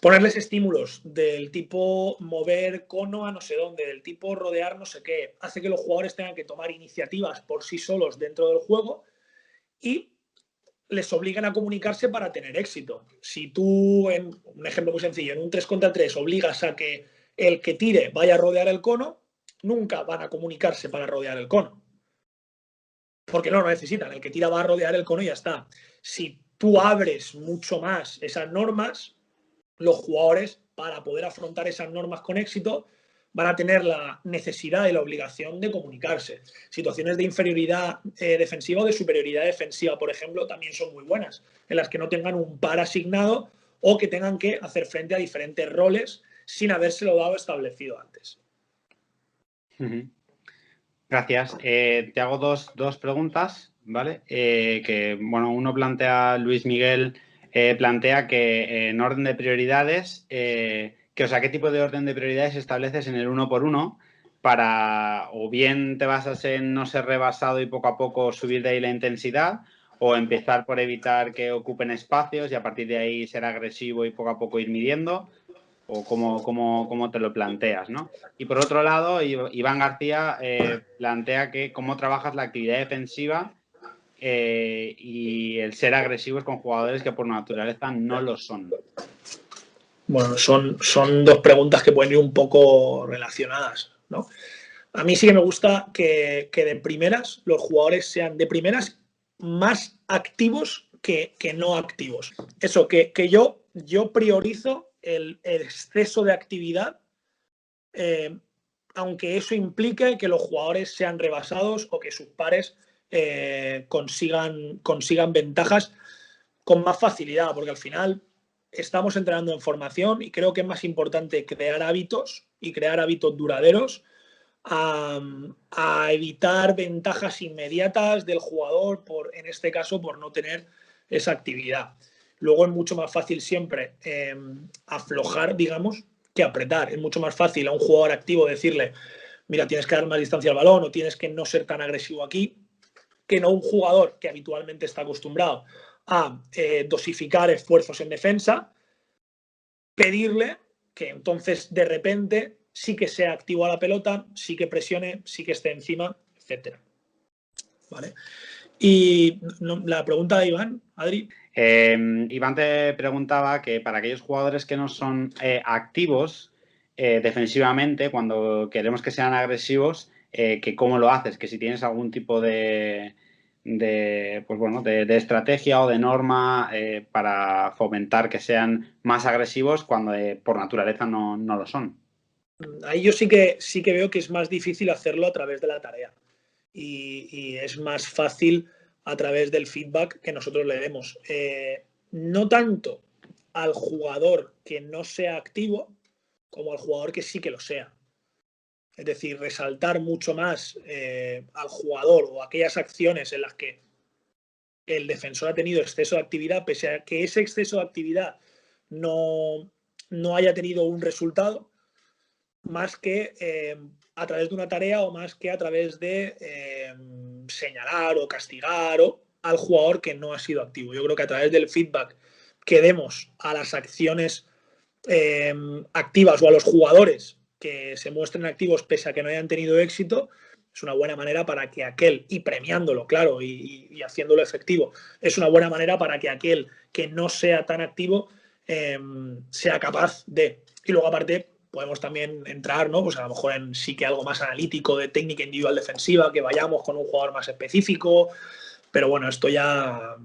Ponerles estímulos del tipo mover cono a no sé dónde, del tipo rodear no sé qué, hace que los jugadores tengan que tomar iniciativas por sí solos dentro del juego y les obligan a comunicarse para tener éxito. Si tú, en un ejemplo muy sencillo, en un 3 contra 3 obligas a que el que tire vaya a rodear el cono, nunca van a comunicarse para rodear el cono. Porque no lo necesitan. El que tira va a rodear el cono y ya está. Si tú abres mucho más esas normas, los jugadores, para poder afrontar esas normas con éxito, van a tener la necesidad y la obligación de comunicarse. Situaciones de inferioridad defensiva o de superioridad defensiva, por ejemplo, también son muy buenas, en las que no tengan un par asignado o que tengan que hacer frente a diferentes roles sin habérselo dado establecido antes. Gracias. Te hago dos preguntas, ¿vale? Que, bueno, uno plantea, Luis Miguel, plantea que en orden de prioridades, ¿qué tipo de orden de prioridades estableces en el 1x1 para, o bien te basas en no ser rebasado y poco a poco subir de ahí la intensidad, o empezar por evitar que ocupen espacios y a partir de ahí ser agresivo y poco a poco ir midiendo? ¿O cómo te lo planteas, ¿no? Y por otro lado, Iván García plantea que cómo trabajas la actividad defensiva y el ser agresivos con jugadores que por naturaleza no lo son. Bueno, son dos preguntas que pueden ir un poco relacionadas, ¿no? A mí sí que me gusta que de primeras los jugadores sean de primeras más activos que no activos. Eso, que yo priorizo el exceso de actividad, aunque eso implique que los jugadores sean rebasados o que sus pares consigan ventajas con más facilidad, porque al final estamos entrenando en formación y creo que es más importante crear hábitos y crear hábitos duraderos a evitar ventajas inmediatas del jugador, en este caso, por no tener esa actividad. Luego es mucho más fácil siempre aflojar, digamos, que apretar. Es mucho más fácil a un jugador activo decirle, mira, tienes que dar más distancia al balón o tienes que no ser tan agresivo aquí, que no un jugador que habitualmente está acostumbrado a dosificar esfuerzos en defensa, pedirle que entonces de repente sí que sea activo a la pelota, sí que presione, sí que esté encima, etc. ¿Vale? Y la pregunta de Iván, Adri. Iván te preguntaba que para aquellos jugadores que no son activos defensivamente, cuando queremos que sean agresivos, que cómo lo haces, que si tienes algún tipo de estrategia o de norma para fomentar que sean más agresivos cuando por naturaleza no lo son. Ahí yo sí que veo que es más difícil hacerlo a través de la tarea y es más fácil a través del feedback que nosotros le demos. No tanto al jugador que no sea activo como al jugador que sí que lo sea. Es decir, resaltar mucho más al jugador o aquellas acciones en las que el defensor ha tenido exceso de actividad, pese a que ese exceso de actividad no haya tenido un resultado, más que a través de una tarea o más que a través de señalar o castigar al jugador que no ha sido activo. Yo creo que a través del feedback que demos a las acciones activas o a los jugadores que se muestren activos pese a que no hayan tenido éxito, es una buena manera para que aquel, y premiándolo, claro, y haciéndolo efectivo, es una buena manera para que aquel que no sea tan activo sea capaz de. Y luego aparte podemos también entrar, ¿no? Pues a lo mejor en sí que algo más analítico de técnica individual defensiva, que vayamos con un jugador más específico, pero bueno, esto ya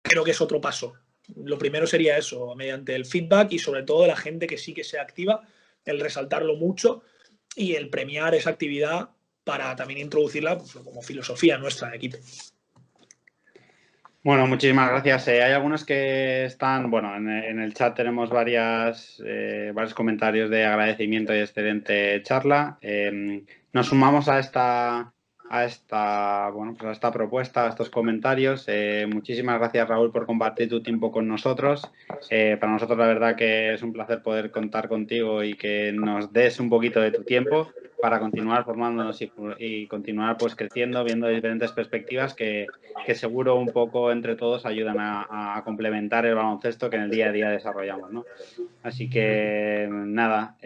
creo que es otro paso. Lo primero sería eso, mediante el feedback y sobre todo de la gente que sí que sea activa, el resaltarlo mucho y el premiar esa actividad para también introducirla pues, como filosofía nuestra de equipo. Bueno, muchísimas gracias. Hay algunos que están, bueno, en el chat tenemos varios comentarios de agradecimiento y excelente charla. Nos sumamos a esta propuesta, a estos comentarios. Muchísimas gracias, Raúl, por compartir tu tiempo con nosotros. Para nosotros, la verdad que es un placer poder contar contigo y que nos des un poquito de tu tiempo para continuar formándonos y continuar pues creciendo, viendo diferentes perspectivas que seguro un poco entre todos ayudan a complementar el baloncesto que en el día a día desarrollamos, ¿no? Así que nada,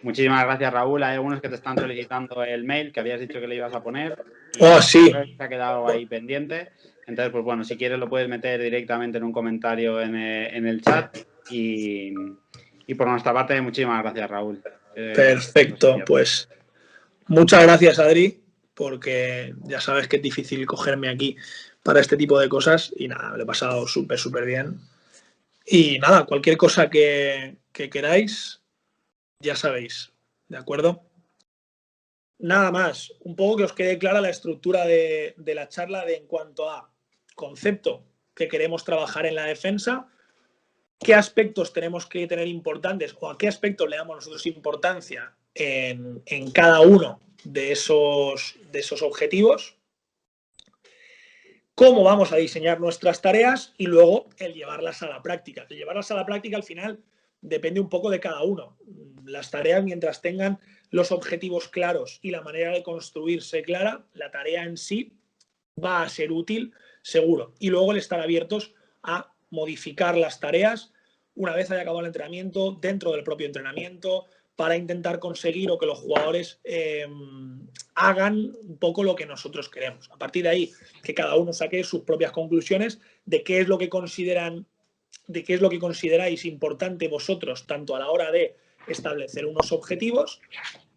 muchísimas gracias, Raúl. Hay algunos que te están solicitando el mail que habías dicho que le ibas a poner. Oh, sí. Se ha quedado ahí pendiente. Entonces, pues bueno, si quieres lo puedes meter directamente en un comentario en el chat y por nuestra parte, muchísimas gracias, Raúl. Perfecto, pues muchas gracias, Adri, porque ya sabes que es difícil cogerme aquí para este tipo de cosas y nada, me lo he pasado súper bien. Y nada, cualquier cosa que queráis, ya sabéis, ¿de acuerdo? Nada más, un poco que os quede clara la estructura de la charla en cuanto a concepto que queremos trabajar en la defensa, qué aspectos tenemos que tener importantes o a qué aspectos le damos nosotros importancia en cada uno de esos objetivos, cómo vamos a diseñar nuestras tareas y luego el llevarlas a la práctica. El llevarlas a la práctica al final depende un poco de cada uno. Las tareas, mientras tengan los objetivos claros y la manera de construirse clara, la tarea en sí va a ser útil, seguro. Y luego el estar abiertos a modificar las tareas una vez haya acabado el entrenamiento, dentro del propio entrenamiento, para intentar conseguir o que los jugadores hagan un poco lo que nosotros queremos. A partir de ahí, que cada uno saque sus propias conclusiones de qué es lo que consideran, de qué es lo que consideráis importante vosotros, tanto a la hora de establecer unos objetivos,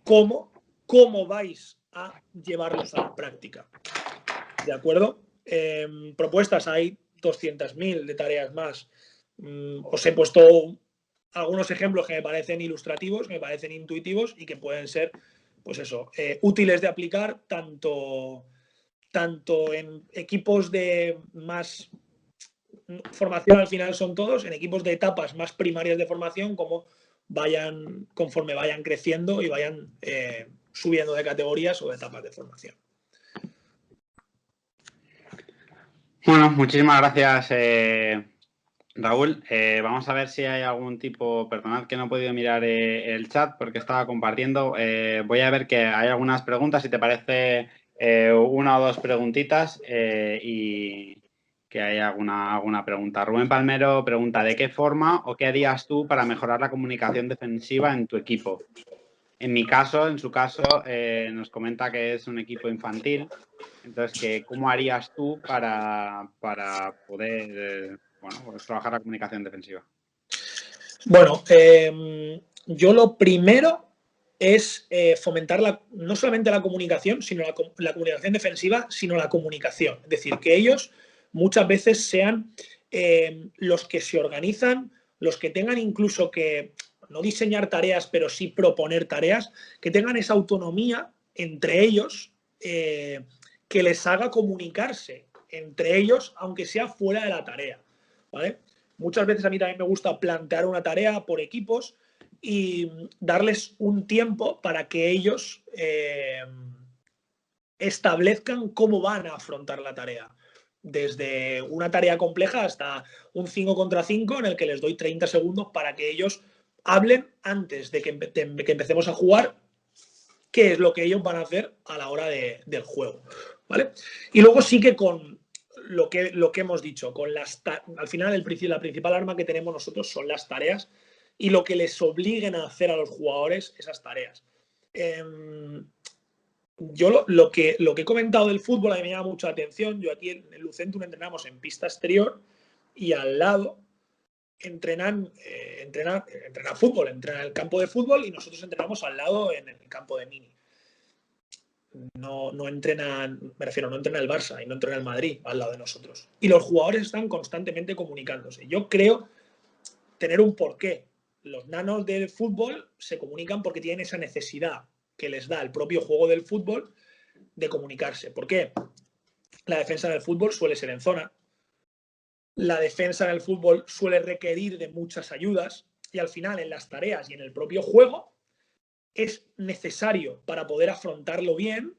como cómo vais a llevarlos a la práctica. ¿De acuerdo? Propuestas hay 200.000 de tareas más. Os he puesto algunos ejemplos que me parecen ilustrativos, que me parecen intuitivos y que pueden ser, pues eso, útiles de aplicar tanto en equipos de más formación, al final son todos, en equipos de etapas más primarias de formación, como conforme vayan creciendo y vayan subiendo de categorías o de etapas de formación. Bueno, muchísimas gracias, Raúl. Vamos a ver si hay algún tipo, perdonad que no he podido mirar el chat porque estaba compartiendo. Voy a ver que hay algunas preguntas, si te parece una o dos preguntitas y que hay alguna pregunta. Rubén Palmero pregunta, ¿de qué forma o qué harías tú para mejorar la comunicación defensiva en tu equipo? En mi caso, en su caso, nos comenta que es un equipo infantil. Entonces, ¿cómo harías tú para poder pues trabajar la comunicación defensiva? Bueno, yo lo primero es fomentar no solamente la comunicación, sino la comunicación defensiva, sino la comunicación. Es decir, que ellos muchas veces sean los que se organizan, los que tengan incluso que no diseñar tareas, pero sí proponer tareas, que tengan esa autonomía entre ellos, que les haga comunicarse entre ellos, aunque sea fuera de la tarea, ¿vale? Muchas veces a mí también me gusta plantear una tarea por equipos y darles un tiempo para que ellos establezcan cómo van a afrontar la tarea. Desde una tarea compleja hasta un 5 contra 5 en el que les doy 30 segundos para que ellos hablen antes de que empecemos a jugar qué es lo que ellos van a hacer a la hora del juego, ¿vale? Y luego sí que con lo que hemos dicho, con al final la principal arma que tenemos nosotros son las tareas y lo que les obliguen a hacer a los jugadores esas tareas. Yo lo que he comentado del fútbol a mí me llama mucha atención. Yo aquí en Lucentum entrenamos en pista exterior y al lado entrenan fútbol, entrenan el campo de fútbol y nosotros entrenamos al lado en el campo de mini. No entrenan, me refiero, no entrena el Barça y no entrena el Madrid al lado de nosotros. Y los jugadores están constantemente comunicándose. Yo creo tener un porqué. Los nanos del fútbol se comunican porque tienen esa necesidad que les da el propio juego del fútbol de comunicarse. ¿Por qué? La defensa del fútbol suele ser en zona. La defensa del fútbol suele requerir de muchas ayudas y al final en las tareas y en el propio juego es necesario, para poder afrontarlo bien,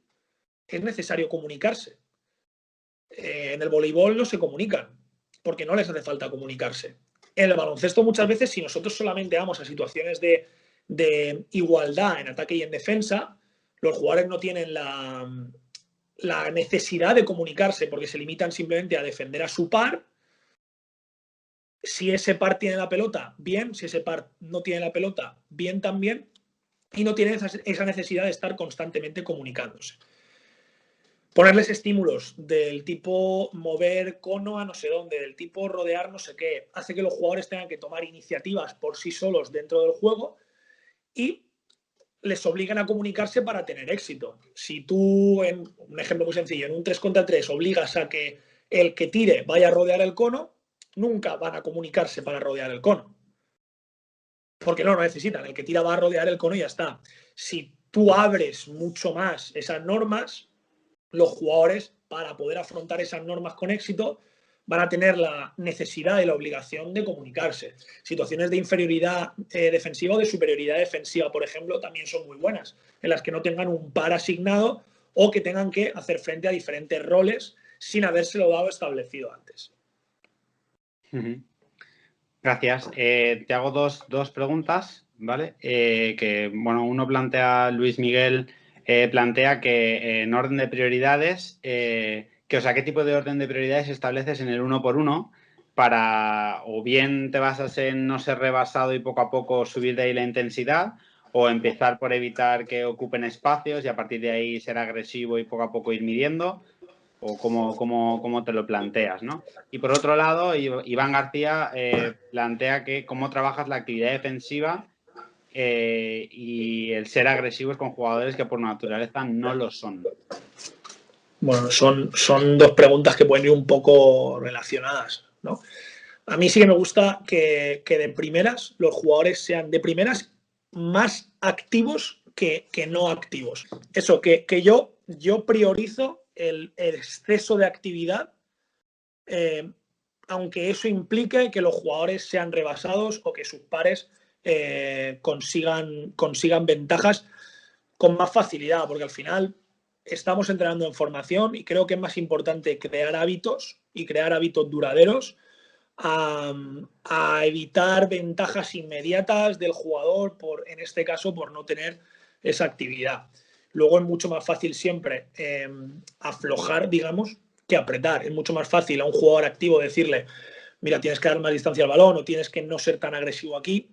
es necesario comunicarse. En el voleibol no se comunican porque no les hace falta comunicarse. En el baloncesto muchas veces, si nosotros solamente vamos a situaciones de igualdad en ataque y en defensa, los jugadores no tienen la necesidad de comunicarse porque se limitan simplemente a defender a su par. Si ese par tiene la pelota, bien. Si ese par no tiene la pelota, bien también. Y no tienen esa necesidad de estar constantemente comunicándose. Ponerles estímulos del tipo mover cono a no sé dónde, del tipo rodear no sé qué, hace que los jugadores tengan que tomar iniciativas por sí solos dentro del juego y les obligan a comunicarse para tener éxito. Si tú, en un ejemplo muy sencillo, en un 3 contra 3 obligas a que el que tire vaya a rodear el cono, nunca van a comunicarse para rodear el cono. Porque no lo necesitan. El que tira va a rodear el cono y ya está. Si tú abres mucho más esas normas, los jugadores, para poder afrontar esas normas con éxito, van a tener la necesidad y la obligación de comunicarse. Situaciones de inferioridad defensiva o de superioridad defensiva, por ejemplo, también son muy buenas, en las que no tengan un par asignado o que tengan que hacer frente a diferentes roles sin habérselo dado establecido antes. Gracias. Te hago dos preguntas, ¿vale? Que, bueno, uno plantea, Luis Miguel, plantea que en orden de prioridades, ¿qué tipo de orden de prioridades estableces en el 1x1 para, o bien te basas en no ser rebasado y poco a poco subir de ahí la intensidad, o empezar por evitar que ocupen espacios y a partir de ahí ser agresivo y poco a poco ir midiendo? ¿O cómo te lo planteas, ¿no? Y por otro lado, Iván García plantea que cómo trabajas la actividad defensiva y el ser agresivos con jugadores que por naturaleza no lo son. Bueno, son dos preguntas que pueden ir un poco relacionadas, ¿no? A mí sí que me gusta que de primeras los jugadores sean de primeras más activos que no activos. Eso, que yo priorizo el exceso de actividad, aunque eso implique que los jugadores sean rebasados o que sus pares consigan ventajas con más facilidad, porque al final estamos entrenando en formación y creo que es más importante crear hábitos y crear hábitos duraderos a evitar ventajas inmediatas del jugador, en este caso, por no tener esa actividad. Luego es mucho más fácil siempre aflojar, digamos, que apretar. Es mucho más fácil a un jugador activo decirle, mira, tienes que dar más distancia al balón o tienes que no ser tan agresivo aquí,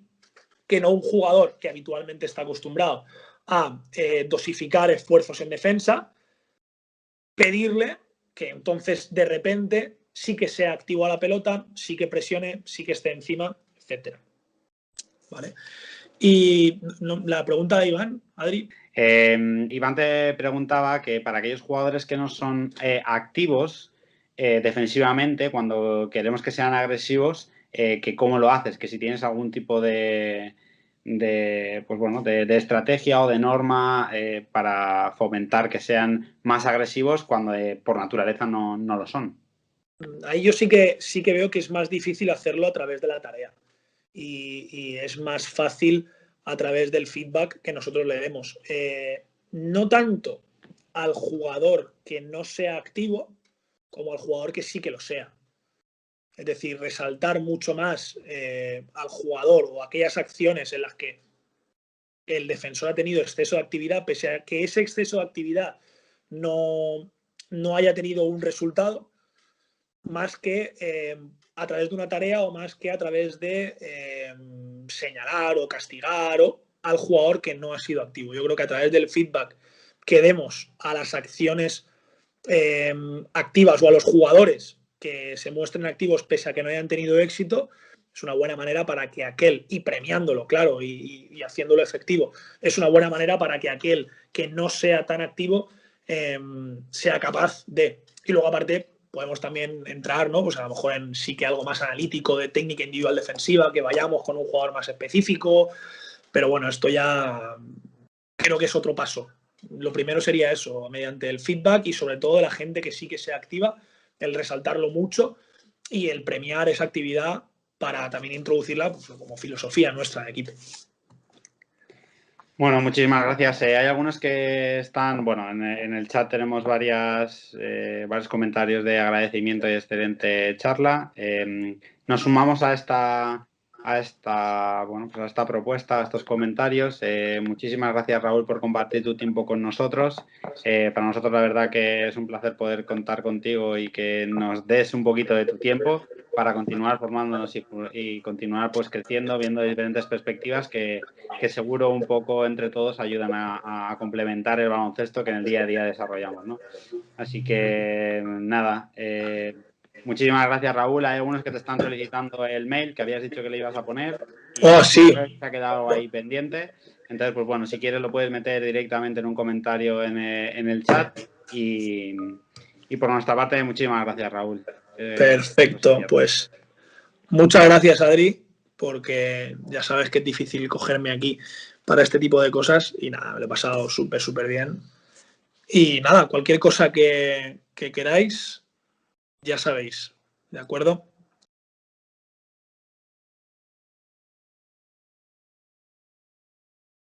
que no un jugador que habitualmente está acostumbrado a dosificar esfuerzos en defensa, pedirle que entonces de repente sí que sea activo a la pelota, sí que presione, sí que esté encima, etc. ¿vale? Y la pregunta de Iván, Adri. Iván te preguntaba que para aquellos jugadores que no son activos defensivamente, cuando queremos que sean agresivos, que cómo lo haces, que si tienes algún tipo de estrategia o de norma para fomentar que sean más agresivos cuando por naturaleza no lo son. Ahí yo sí que veo que es más difícil hacerlo a través de la tarea y es más fácil a través del feedback que nosotros le demos. No tanto al jugador que no sea activo como al jugador que sí que lo sea. Es decir, resaltar mucho más al jugador o aquellas acciones en las que el defensor ha tenido exceso de actividad, pese a que ese exceso de actividad no haya tenido un resultado, más que a través de una tarea o más que a través de señalar o castigar al jugador que no ha sido activo. Yo creo que a través del feedback que demos a las acciones activas o a los jugadores que se muestren activos pese a que no hayan tenido éxito, es una buena manera para que aquel, y premiándolo, claro, y haciéndolo efectivo, es una buena manera para que aquel que no sea tan activo sea capaz de. Y luego aparte podemos también entrar, ¿no? Pues a lo mejor en sí que algo más analítico de técnica individual defensiva, que vayamos con un jugador más específico, pero bueno, esto ya creo que es otro paso. Lo primero sería eso, mediante el feedback y sobre todo de la gente que sí que sea activa, el resaltarlo mucho y el premiar esa actividad para también introducirla pues, como filosofía nuestra de equipo. Bueno, muchísimas gracias. Hay algunos que están, bueno, en el chat tenemos varios comentarios de agradecimiento y excelente charla. Nos sumamos a esta propuesta, a estos comentarios. Muchísimas gracias, Raúl, por compartir tu tiempo con nosotros. Para nosotros, la verdad que es un placer poder contar contigo y que nos des un poquito de tu tiempo para continuar formándonos y continuar pues creciendo, viendo diferentes perspectivas que seguro un poco entre todos ayudan a complementar el baloncesto que en el día a día desarrollamos, ¿no? Así que nada, muchísimas gracias, Raúl. Hay algunos que te están solicitando el mail que habías dicho que le ibas a poner. Oh, sí. Se ha quedado ahí pendiente. Entonces, pues bueno, si quieres lo puedes meter directamente en un comentario en el chat y por nuestra parte, muchísimas gracias, Raúl. Perfecto, pues muchas gracias, Adri, porque ya sabes que es difícil cogerme aquí para este tipo de cosas y nada, me lo he pasado súper bien. Y nada, cualquier cosa que queráis, ya sabéis, ¿de acuerdo?